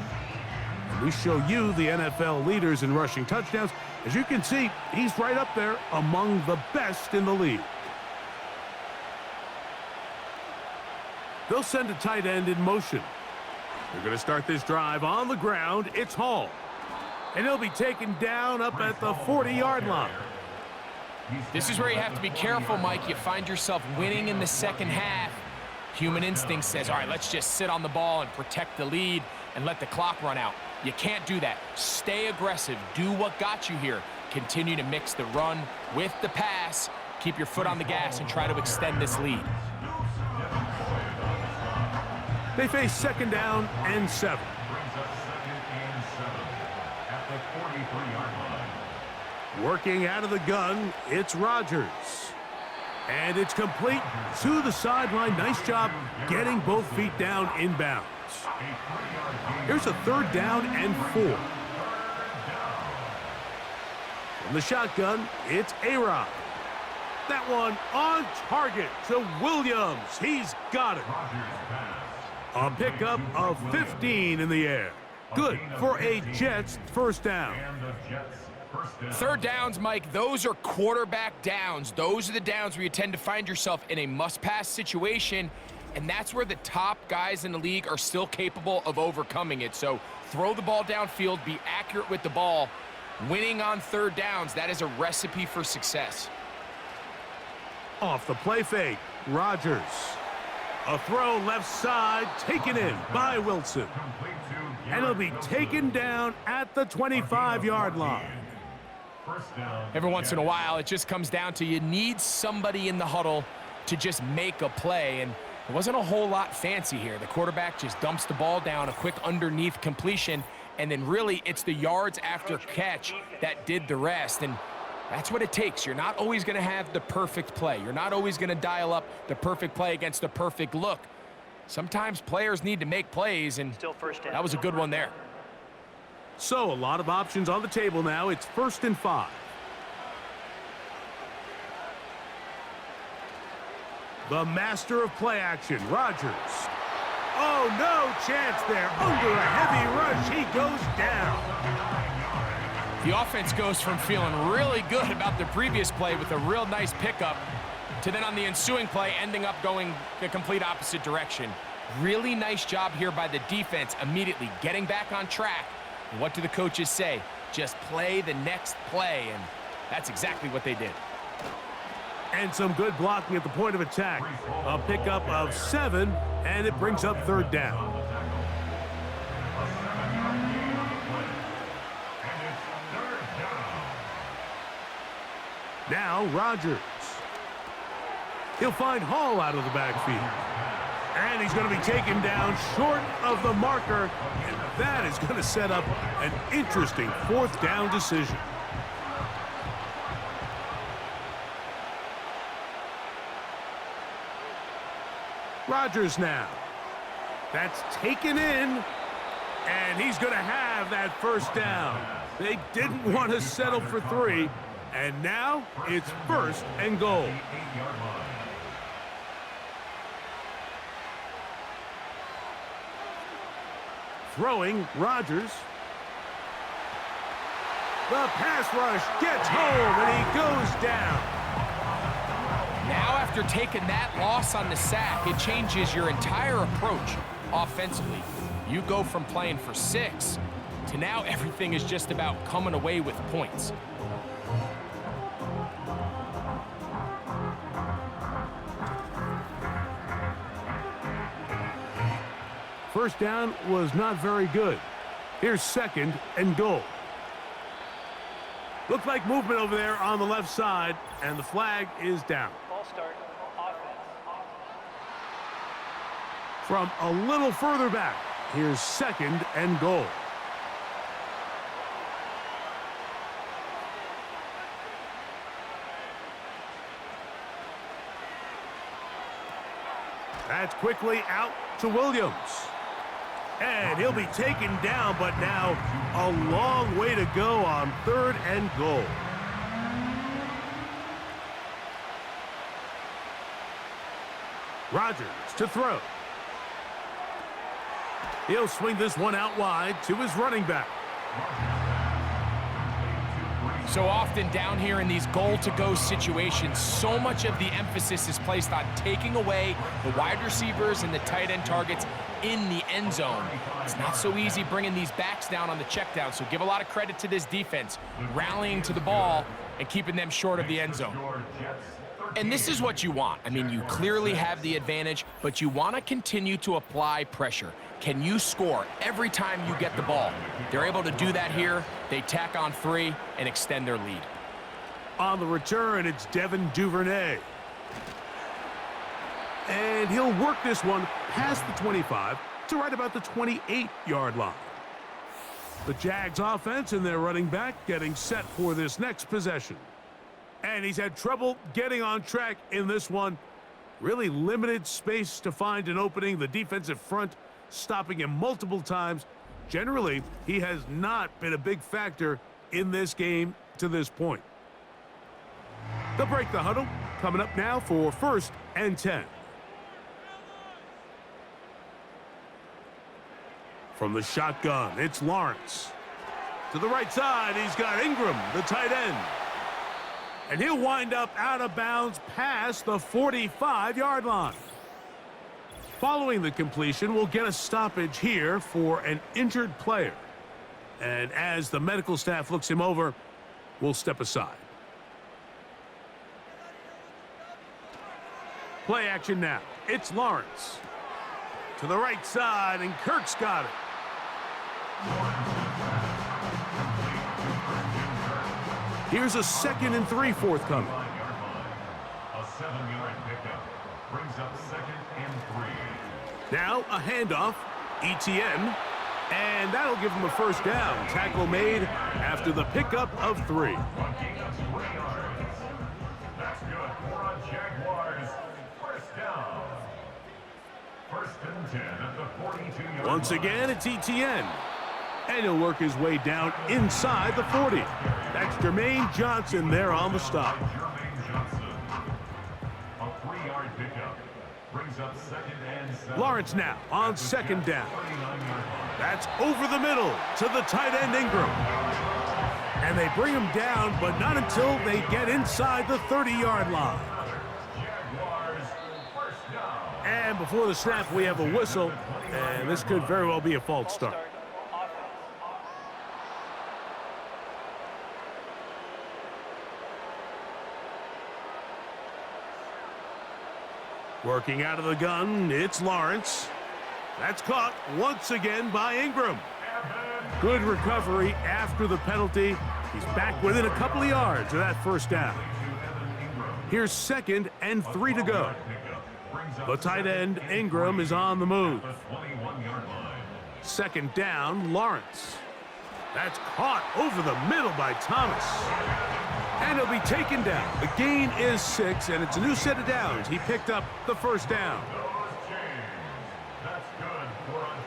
And we show you the NFL leaders in rushing touchdowns. As you can see, he's right up there among the best in the league. They'll send a tight end in motion. They're going to start this drive on the ground. It's Hall. And he'll be taken down up at the 40-yard line. This is where you have to be careful, Mike. You find yourself winning in the second half. Human instinct says, all right, let's just sit on the ball and protect the lead and let the clock run out. You can't do that. Stay aggressive. Do what got you here. Continue to mix the run with the pass. Keep your foot on the gas and try to extend this lead. They face 2nd down and 7. Working out of the gun, it's Rodgers. And it's complete to the sideline. Nice job getting both feet down inbounds. Here's a 3rd down and 4. From the shotgun, it's A-Rod. That one on target to Williams. He's got it. A pickup of 15 in the air. Good for a Jets 1st down. 3rd downs, Mike, those are quarterback downs. Those are the downs where you tend to find yourself in a must-pass situation, and that's where the top guys in the league are still capable of overcoming it. So throw the ball downfield, be accurate with the ball. Winning on 3rd downs, that is a recipe for success. Off the play fake, Rodgers. A throw left side, taken in by Wilson. And it'll be taken down at the 25-yard line. Every once in a while, it just comes down to you need somebody in the huddle to just make a play, and it wasn't a whole lot fancy here. The quarterback just dumps the ball down, a quick underneath completion, and then really it's the yards after catch that did the rest, and that's what it takes. You're not always going to have the perfect play. You're not always going to dial up the perfect play against the perfect look. Sometimes players need to make plays, and that was a good one there. So a lot of options on the table now. It's 1st and 5. The master of play action, Rodgers. Oh, no chance there. Under a heavy rush, he goes down. The offense goes from feeling really good about the previous play with a real nice pickup to then on the ensuing play ending up going the complete opposite direction. Really nice job here by the defense, immediately getting back on track. And what do the coaches say? Just play the next play, and that's exactly what they did. And some good blocking at the point of attack. A pickup of 7, and it brings up 3rd down. Now Rodgers. He'll find Hall out of the backfield. And he's going to be taken down short of the marker. And that is going to set up an interesting 4th down decision. Rodgers now. That's taken in. And he's going to have that 1st down. They didn't want to settle for 3. And now it's 1st and goal. Throwing, Rodgers. The pass rush gets home, and he goes down. Now, after taking that loss on the sack, it changes your entire approach offensively. You go from playing for 6 to now everything is just about coming away with points. First down was not very good. Here's 2nd and goal. Looks like movement over there on the left side, and the flag is down. Ball start, offense. From a little further back, here's 2nd and goal. That's quickly out to Williams. And he'll be taken down, but now a long way to go on 3rd and goal. Rodgers to throw. He'll swing this one out wide to his running back. So often down here in these goal-to-go situations, so much of the emphasis is placed on taking away the wide receivers and the tight end targets in the end zone. It's not so easy bringing these backs down on the check down, so give a lot of credit to this defense, rallying to the ball and keeping them short of the end zone. And this is what you want. I mean, you clearly have the advantage, but you want to continue to apply pressure. Can you score every time you get the ball? They're able to do that here. They tack on 3 and extend their lead. On the return, it's Devin Duvernay. And he'll work this one past the 25 to right about the 28-yard line. The Jags offense and their running back getting set for this next possession. And he's had trouble getting on track in this one. Really limited space to find an opening. The defensive front stopping him multiple times. Generally, he has not been a big factor in this game to this point. They'll break the huddle. Coming up now for 1st and 10. From the shotgun, it's Lawrence. To the right side, he's got Ingram, the tight end. And he'll wind up out of bounds past the 45-yard line. Following the completion, we'll get a stoppage here for an injured player. And as the medical staff looks him over, we'll step aside. Play action now. It's Lawrence. To the right side, and Kirk's got it. Here's a 2nd and 3 forthcoming. A 7-yard pickup brings up 2nd and 3. Now a handoff, ETN, and that'll give him a first down. Tackle made after the pickup of 3. A gain of 3 yards. That's good for a Jaguars first down. 1st and 10 at the 42-yard Once again, it's ETN. And he'll work his way down inside the 40. That's Jermaine Johnson there on the stop. Jermaine Johnson. A 3-yard pickup brings up 2nd and 7. Lawrence now on 2nd down. 39-yard line. That's over the middle to the tight end Ingram. And they bring him down, but not until they get inside the 30-yard line. Jaguars first down. And before the snap, we have a whistle, and this could very well be a false start. Working out of the gun, it's Lawrence. That's caught once again by Ingram. Good recovery after the penalty. He's back within a couple of yards of that first down. Here's 2nd and 3 to go. The tight end, Ingram, is on the move. 2nd down, Lawrence. That's caught over the middle by Thomas. And he'll be taken down. The gain is 6, and it's a new set of downs. He picked up the first down.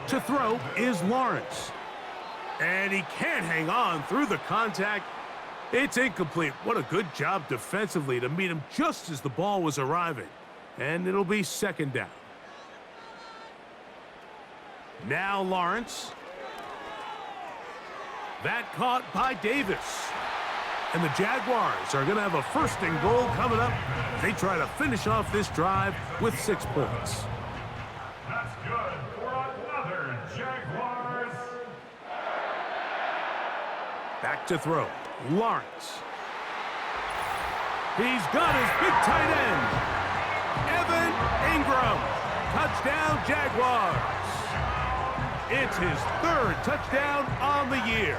To throw is Lawrence. And he can't hang on through the contact. It's incomplete. What a good job defensively to meet him just as the ball was arriving. And it'll be 2nd down. Now Lawrence. That caught by Davis. And the Jaguars are going to have a 1st and goal coming up. They try to finish off this drive with 6 points. That's good for another Jaguars. Back to throw. Lawrence. He's got his big tight end. Evan Ingram. Touchdown, Jaguars. It's his 3rd touchdown on the year.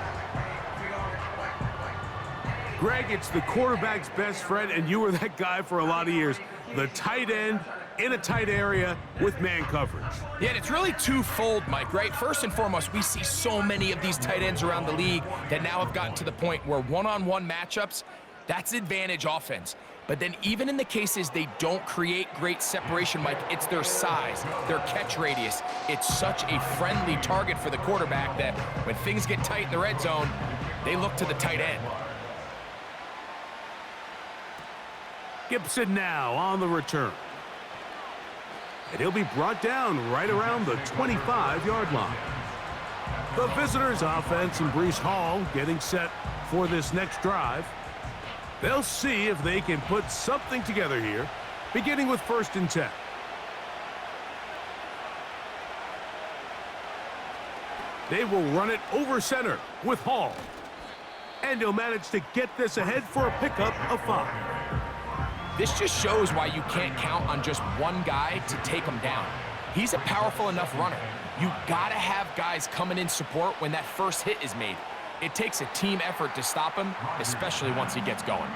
Greg, it's the quarterback's best friend, and you were that guy for a lot of years. The tight end in a tight area with man coverage. Yeah, and it's really twofold, Mike, right? First and foremost, we see so many of these tight ends around the league that now have gotten to the point where one-on-one matchups, that's advantage offense. But then even in the cases they don't create great separation, Mike, it's their size, their catch radius. It's such a friendly target for the quarterback that when things get tight in the red zone, they look to the tight end. Gibson now on the return. And he'll be brought down right around the 25-yard line. The visitors' offense and Breece Hall getting set for this next drive. They'll see if they can put something together here, beginning with 1st and 10. They will run it over center with Hall. And he'll manage to get this ahead for a pickup of 5. This just shows why you can't count on just one guy to take him down. He's a powerful enough runner. You gotta have guys coming in support when that first hit is made. It takes a team effort to stop him, especially once he gets going.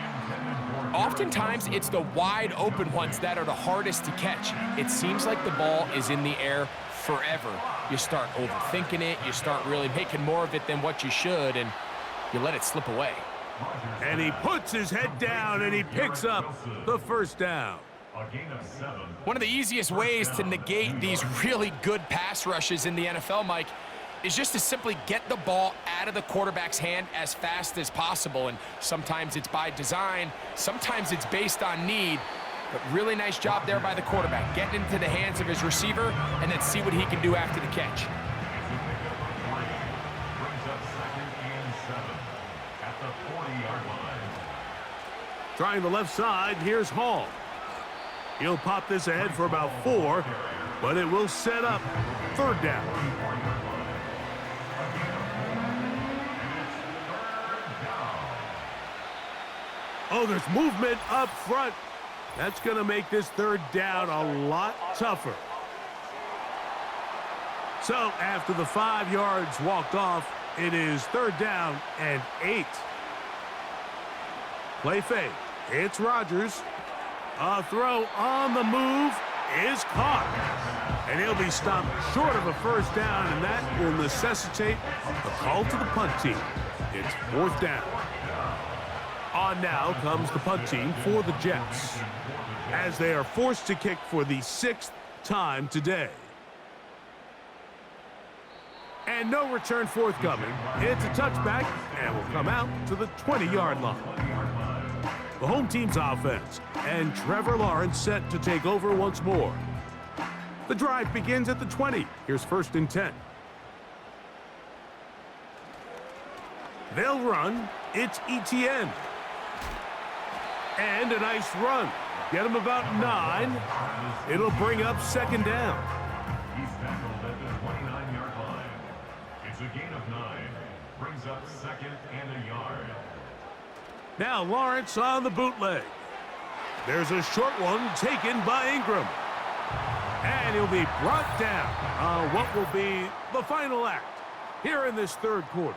Oftentimes, it's the wide open ones that are the hardest to catch. It seems like the ball is in the air forever. You start overthinking it, you start really making more of it than what you should, and you let it slip away. And he puts his head down and he picks up the first down. A gain of 7. One of the easiest ways to negate these really good pass rushes in the NFL, Mike, is just to simply get the ball out of the quarterback's hand as fast as possible. And sometimes it's by design, sometimes it's based on need. But really nice job there by the quarterback, getting into the hands of his receiver and then see what he can do after the catch. Brings up 2nd and 7 at the 40-yard line. Trying the left side, here's Hall. He'll pop this ahead for about 4, but it will set up 3rd down. Oh, there's movement up front. That's going to make this third down a lot tougher. So after the 5 yards walked off, it is 3rd down and 8. Play fake. It's Rodgers. A throw on the move is caught. And he'll be stopped short of a 1st down, and that will necessitate a call to the punt team. It's 4th down. On now comes the punt team for the Jets, as they are forced to kick for the 6th time today. And no return forthcoming. It's a touchback and will come out to the 20-yard line. The home team's offense, and Trevor Lawrence set to take over once more. The drive begins at the 20. Here's 1st and 10. They'll run. It's Etienne. And a nice run. Get him about 9. It'll bring up 2nd down. He's tackled at the 29-yard line. It's a gain of 9. Brings up 2nd and a yard. Now Lawrence on the bootleg. There's a short one taken by Ingram. And he'll be brought down on what will be the final act here in this 3rd quarter.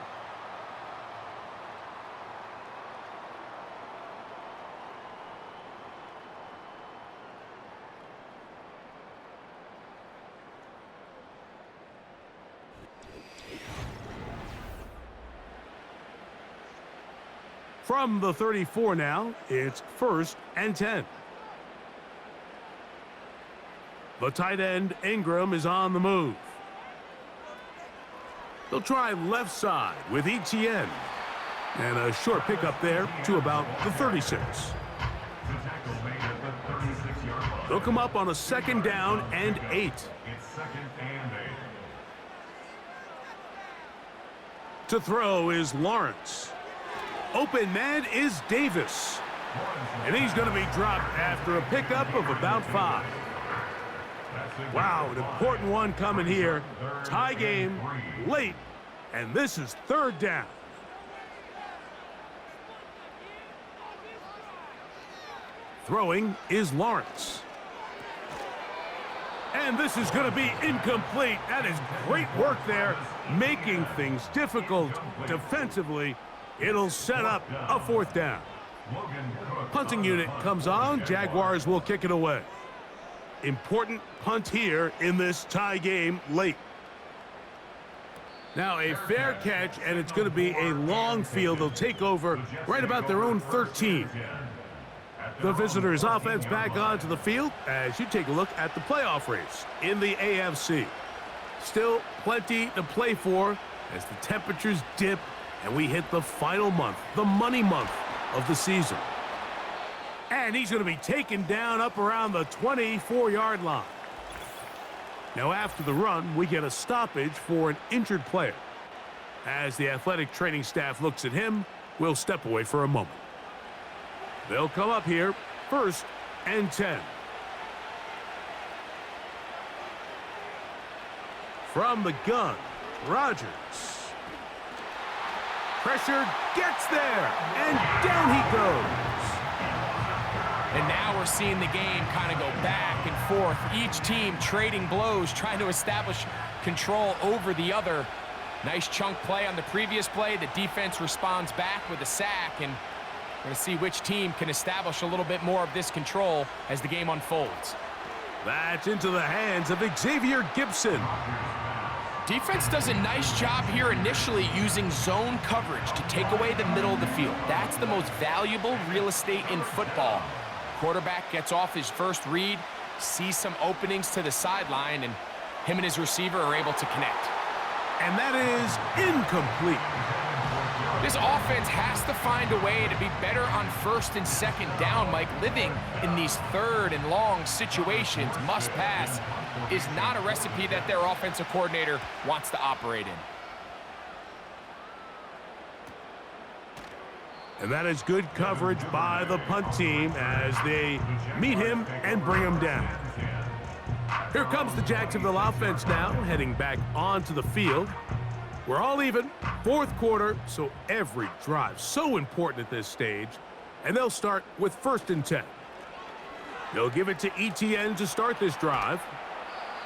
From the 34 now, it's 1st and 10. The tight end, Ingram, is on the move. They'll try left side with Etienne. And a short pickup there to about the 36. They'll come up on a 2nd down and 8. It's 2nd and 8. To throw is Lawrence. Open man is Davis. And he's going to be dropped after a pickup of about 5. Wow, an important one coming here. Tie game, late, and this is 3rd down. Throwing is Lawrence. And this is going to be incomplete. That is great work there, making things difficult defensively. It'll set up a 4th down. Punting unit comes on. Jaguars will kick it away. Important punt here in this tie game late. Now a fair catch, and it's going to be a long field. They'll take over right about their own 13. The visitors' offense back onto the field as you take a look at the playoff race in the AFC. Still plenty to play for as the temperatures dip and we hit the final month, the money month of the season. And he's going to be taken down up around the 24-yard line. Now after the run, we get a stoppage for an injured player. As the athletic training staff looks at him, we'll step away for a moment. They'll come up here, 1st and 10. From the gun, Rodgers. Pressure gets there, and down he goes. And now we're seeing the game kind of go back and forth. Each team trading blows, trying to establish control over the other. Nice chunk play on the previous play. The defense responds back with a sack, and we're going to see which team can establish a little bit more of this control as the game unfolds. That's into the hands of Xavier Gibson. Defense does a nice job here initially using zone coverage to take away the middle of the field. That's the most valuable real estate in football. Quarterback gets off his first read, sees some openings to the sideline, and him and his receiver are able to connect. And that is incomplete. This offense has to find a way to be better on 1st and 2nd down, Mike. Living in these 3rd and long situations, must pass, is not a recipe that their offensive coordinator wants to operate in. And that is good coverage by the punt team as they meet him and bring him down. Here comes the Jacksonville offense now, heading back onto the field. We're all even, 4th quarter, so every drive so important at this stage. And they'll start with 1st and 10. They'll give it to ETN to start this drive.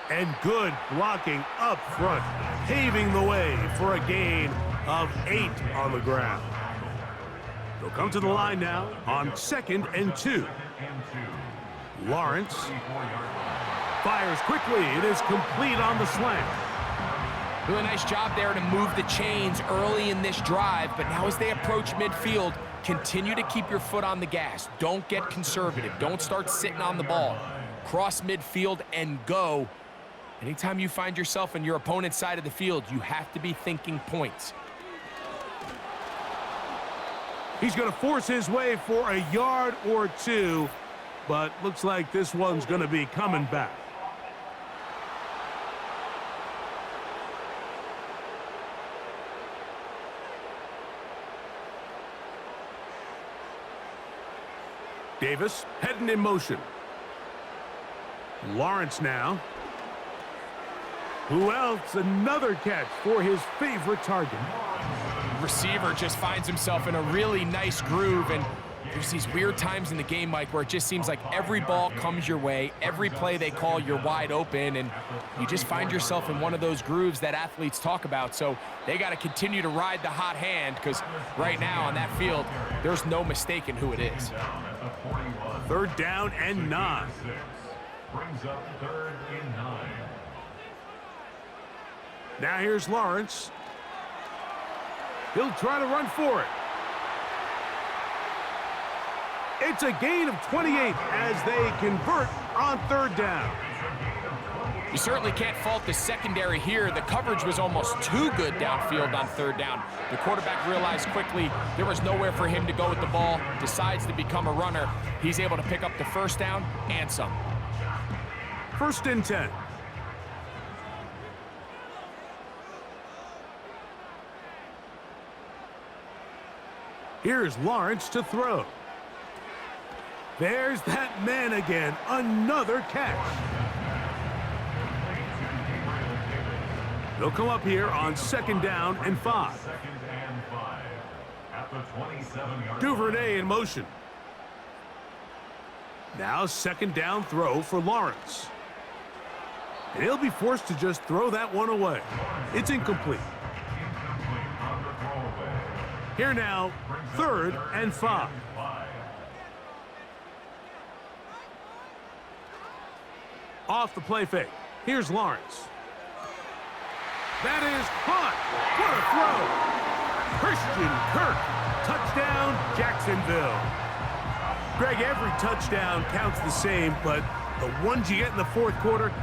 And good blocking up front, paving the way for a gain of 8 on the ground. They'll come to the line now on 2nd and 2. Lawrence fires quickly. It is complete on the slant. Really nice job there to move the chains early in this drive, but now as they approach midfield, continue to keep your foot on the gas. Don't get conservative. Don't start sitting on the ball. Cross midfield and go. Anytime you find yourself on your opponent's side of the field, you have to be thinking points. He's going to force his way for a yard or 2, but looks like this one's going to be coming back. Davis heading in motion. Lawrence now. Who else? Another catch for his favorite target. Receiver just finds himself in a really nice groove, and there's these weird times in the game, Mike, where it just seems like every ball comes your way, every play they call, you're wide open, and you just find yourself in one of those grooves that athletes talk about. So they got to continue to ride the hot hand, because right now on that field, there's no mistaking who it is. 3rd down and 9. Brings up 3rd and 9. Now here's Lawrence. He'll try to run for it. It's a gain of 28 as they convert on 3rd down. You certainly can't fault the secondary here. The coverage was almost too good downfield on 3rd down. The quarterback realized quickly there was nowhere for him to go with the ball, decides to become a runner. He's able to pick up the 1st down and some. 1st and 10. Here's Lawrence to throw. There's that man again. Another catch. They'll come up here on 2nd down and 5. 2nd and 5 at the 27-yard line. Duvernay in motion. Now 2nd down throw for Lawrence. And he'll be forced to just throw that one away. It's incomplete. Here now, 3rd and 5. Off the play fake. Here's Lawrence. That is caught. What a throw. Christian Kirk. Touchdown, Jacksonville. Greg, every touchdown counts the same, but the ones you get in the 4th quarter,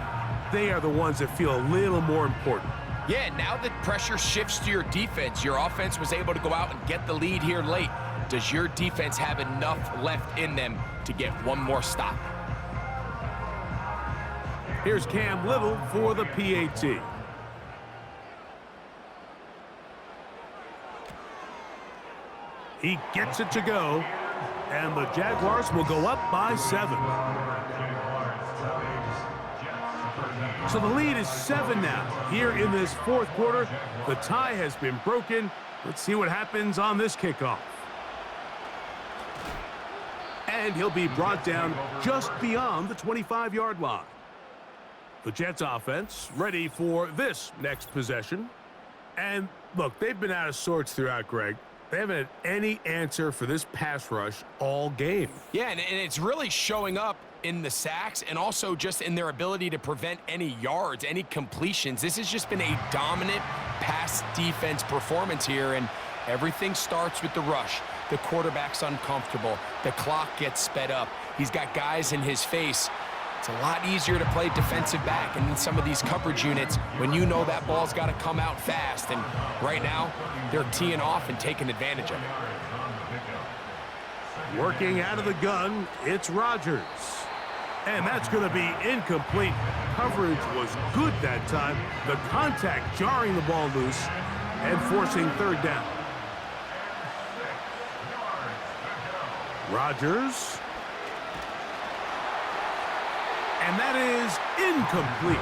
they are the ones that feel a little more important. Yeah, now that pressure shifts to your defense, your offense was able to go out and get the lead here late. Does your defense have enough left in them to get one more stop? Here's Cam Little for the PAT. He gets it to go, and the Jaguars will go up by 7. So the lead is 7 now. Here in this 4th quarter, the tie has been broken. Let's see what happens on this kickoff. And he'll be brought down just beyond the 25-yard line. The Jets offense ready for this next possession. And look, they've been out of sorts throughout, Greg. They haven't had any answer for this pass rush all game. Yeah, and it's really showing up in the sacks and also just in their ability to prevent any yards, any completions. This has just been a dominant pass defense performance here, and everything starts with the rush. The quarterback's uncomfortable. The clock gets sped up. He's got guys in his face. It's a lot easier to play defensive back and in some of these coverage units when you know that ball's got to come out fast. And right now, they're teeing off and taking advantage of it. Working out of the gun, it's Rodgers. And that's going to be incomplete. Coverage was good that time. The contact jarring the ball loose and forcing 3rd down. Rodgers. And that is incomplete.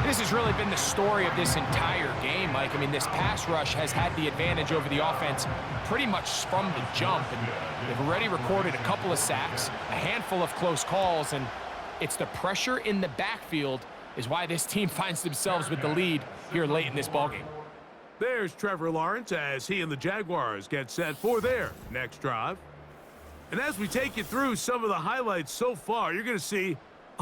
This has really been the story of this entire game, Mike. I mean, this pass rush has had the advantage over the offense pretty much from the jump. And they've already recorded a couple of sacks, a handful of close calls, and it's the pressure in the backfield is why this team finds themselves with the lead here late in this ballgame. There's Trevor Lawrence as he and the Jaguars get set for their next drive. And as we take you through some of the highlights so far, you're going to see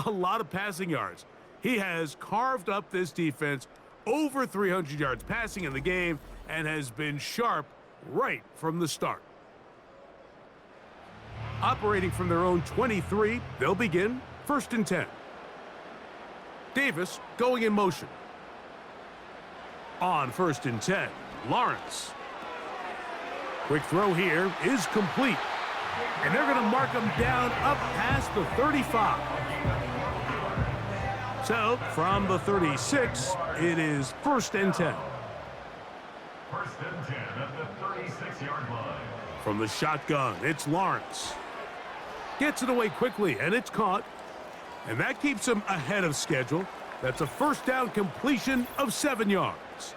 a lot of passing yards. He has carved up this defense over 300 yards passing in the game and has been sharp right from the start. Operating from their own 23, they'll begin 1st and 10. Davis going in motion. On 1st and 10, Lawrence. Quick throw here is complete. And they're going to mark him down up past the 35. So, from the 36, it is 1st and 10. 1st and 10 at the 36-yard line. From the shotgun, it's Lawrence. Gets it away quickly, and it's caught. And that keeps him ahead of schedule. That's a 1st down completion of 7 yards.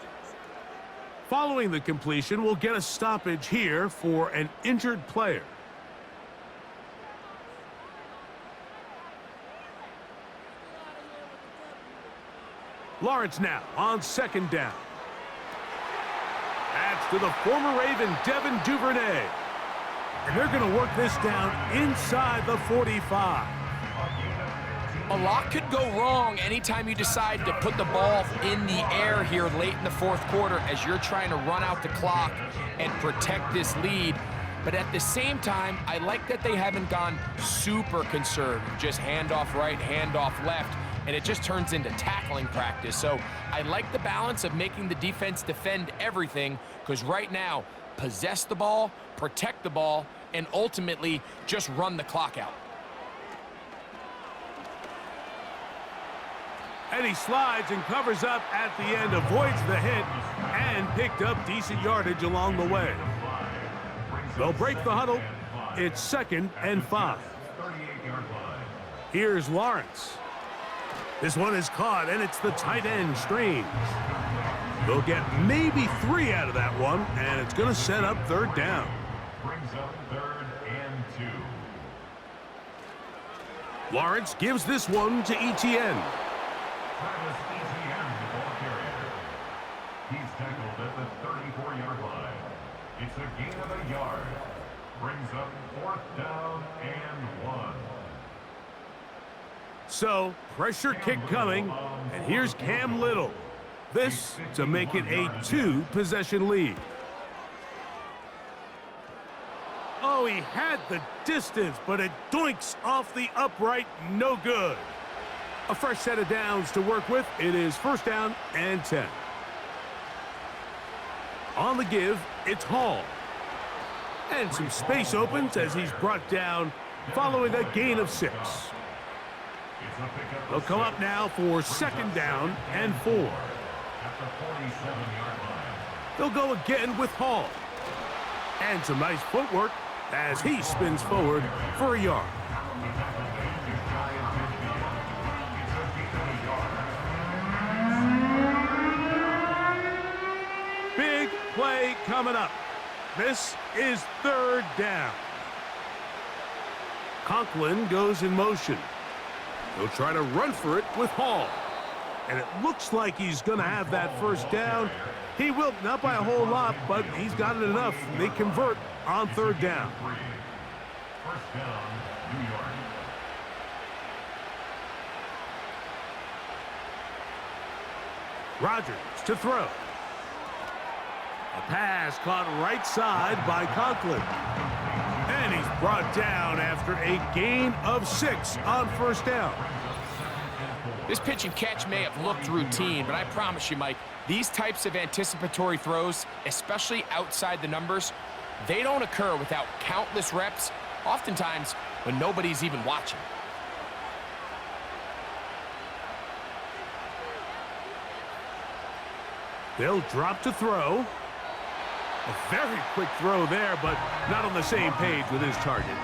Following the completion, we'll get a stoppage here for an injured player. Lawrence now on 2nd down. That's to the former Raven, Devin Duvernay. And they're going to work this down inside the 45. A lot could go wrong anytime you decide to put the ball in the air here late in the 4th quarter as you're trying to run out the clock and protect this lead. But at the same time, I like that they haven't gone super conservative, just handoff right, handoff left, and it just turns into tackling practice. So I like the balance of making the defense defend everything, because right now, possess the ball, protect the ball, and ultimately just run the clock out. And he slides and covers up at the end, avoids the hit, and picked up decent yardage along the way. They'll break the huddle. It's 2nd and 5. Here's Lawrence. This one is caught, and it's the tight end, Strange. They'll get maybe 3 out of that one, and it's going to set up 3rd down. Brings up 3rd and 2. Lawrence gives this one to Etienne. Travis Etienne, the ball carrier. He's tackled at the 34-yard line. It's a gain of a yard. Brings up 4th down and 1. So, pressure kick coming, and here's Cam Little. This to make it a 2-possession lead. Oh, he had the distance, but it doinks off the upright, no good. A fresh set of downs to work with. It is 1st down and 10. On the give, it's Hall. And some space opens as he's brought down following a gain of 6. They'll come up now for 2nd down and 4. At the 47-yard line. They'll go again with Hall. And some nice footwork as he spins forward for a yard. Big play coming up. This is 3rd down. Conklin goes in motion. He'll try to run for it with Hall. And it looks like he's going to have that 1st down. He will, not by a whole lot, but he's got it enough. They convert on 3rd down. 1st down, New York. Rodgers to throw. A pass caught right side by Conklin. And he's brought down after a gain of 6 on 1st down. This pitch and catch may have looked routine, but I promise you, Mike, these types of anticipatory throws, especially outside the numbers, they don't occur without countless reps, oftentimes when nobody's even watching. They'll drop to throw. A very quick throw there, but not on the same page with his target.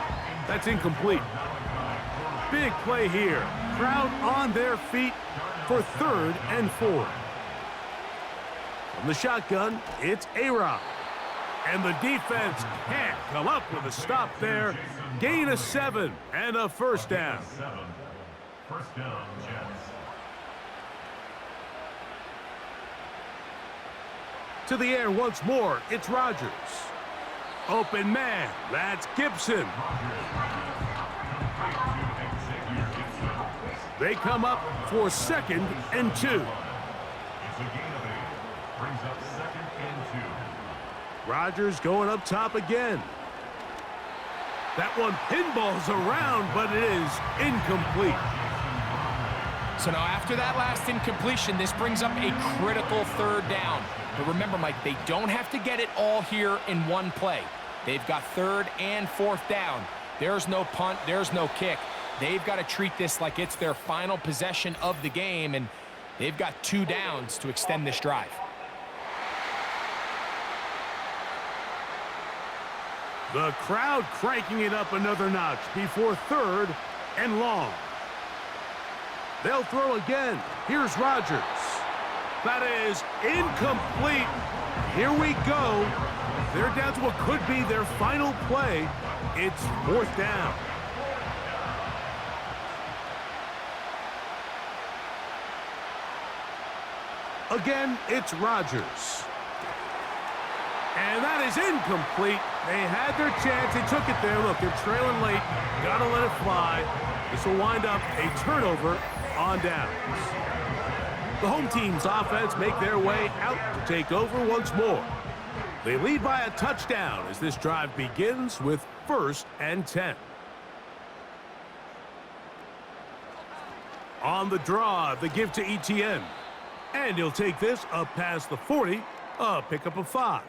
That's incomplete. Big play here. Crowd on their feet for 3rd and 4. From the shotgun, it's A-Rod. And the defense can't come up with a stop there. Gain of 7 and a first down. First down, Jets. To the air once more, it's Rodgers. Open man, that's Gibson. They come up for 2nd and 2. It's a gain of 8. Brings up 2nd and 2. Rodgers going up top again. That one pinballs around, but it is incomplete. So now after that last incompletion, this brings up a critical 3rd down. But remember, Mike, they don't have to get it all here in one play. They've got 3rd and 4th down. There's no punt, there's no kick. They've got to treat this like it's their final possession of the game, and they've got 2 downs to extend this drive. The crowd cranking it up another notch before 3rd and long. They'll throw again. Here's Rodgers. That is incomplete. Here we go. They're down to what could be their final play. It's 4th down. Again, it's Rodgers. And that is incomplete. They had their chance. They took it there. Look, they're trailing late. Got to let it fly. This will wind up a turnover on downs. The home team's offense make their way out to take over once more. They lead by a touchdown as this drive begins with 1st and 10. On the draw, the give to ETN. And he'll take this up past the 40, a pickup of 5.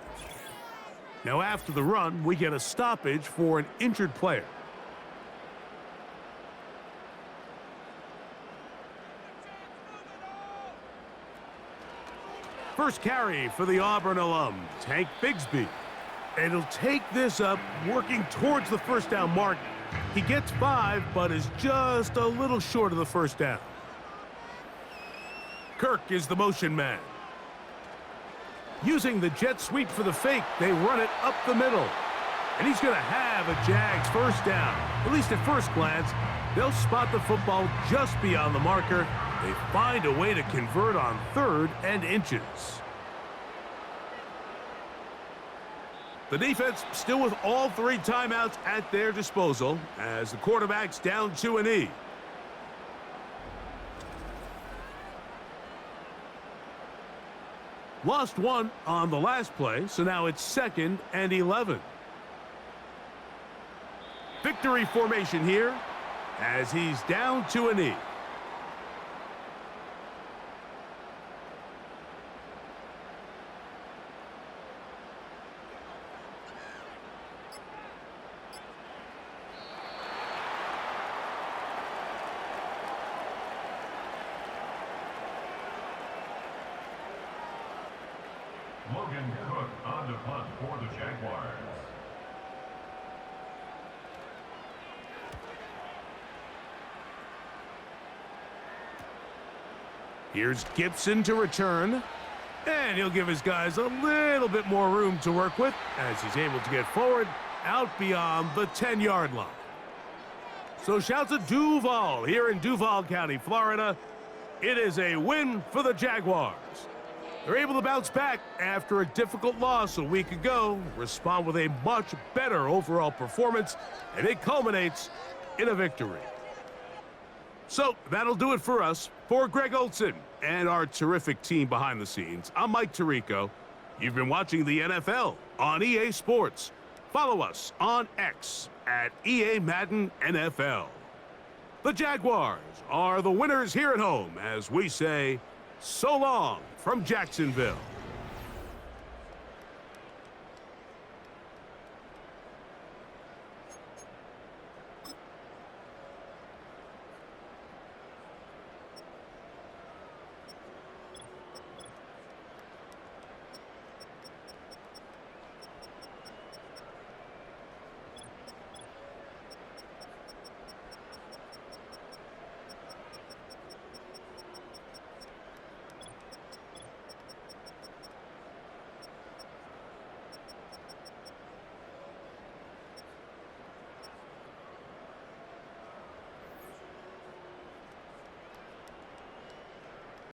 Now after the run, we get a stoppage for an injured player. First carry for the Auburn alum, Tank Bigsby. And he'll take this up, working towards the first down mark. He gets 5, but is just a little short of the first down. Kirk is the motion man. Using the jet sweep for the fake, they run it up the middle. And he's going to have a Jags first down. At least at first glance, they'll spot the football just beyond the marker. They find a way to convert on 3rd and inches. The defense still with all 3 timeouts at their disposal as the quarterback's down to a knee. Lost 1 on the last play, so now it's 2nd and 11. Victory formation here as he's down to a knee. Logan Cook on to punt for the Jaguars. Here's Gibson to return. And he'll give his guys a little bit more room to work with as he's able to get forward out beyond the 10-yard line. So shouts to Duval here in Duval County, Florida. It is a win for the Jaguars. They're able to bounce back after a difficult loss a week ago, respond with a much better overall performance, and it culminates in a victory. So that'll do it for us. For Greg Olson and our terrific team behind the scenes, I'm Mike Tirico. You've been watching the NFL on EA Sports. Follow us on X at EA Madden NFL. The Jaguars are the winners here at home as we say so long from Jacksonville.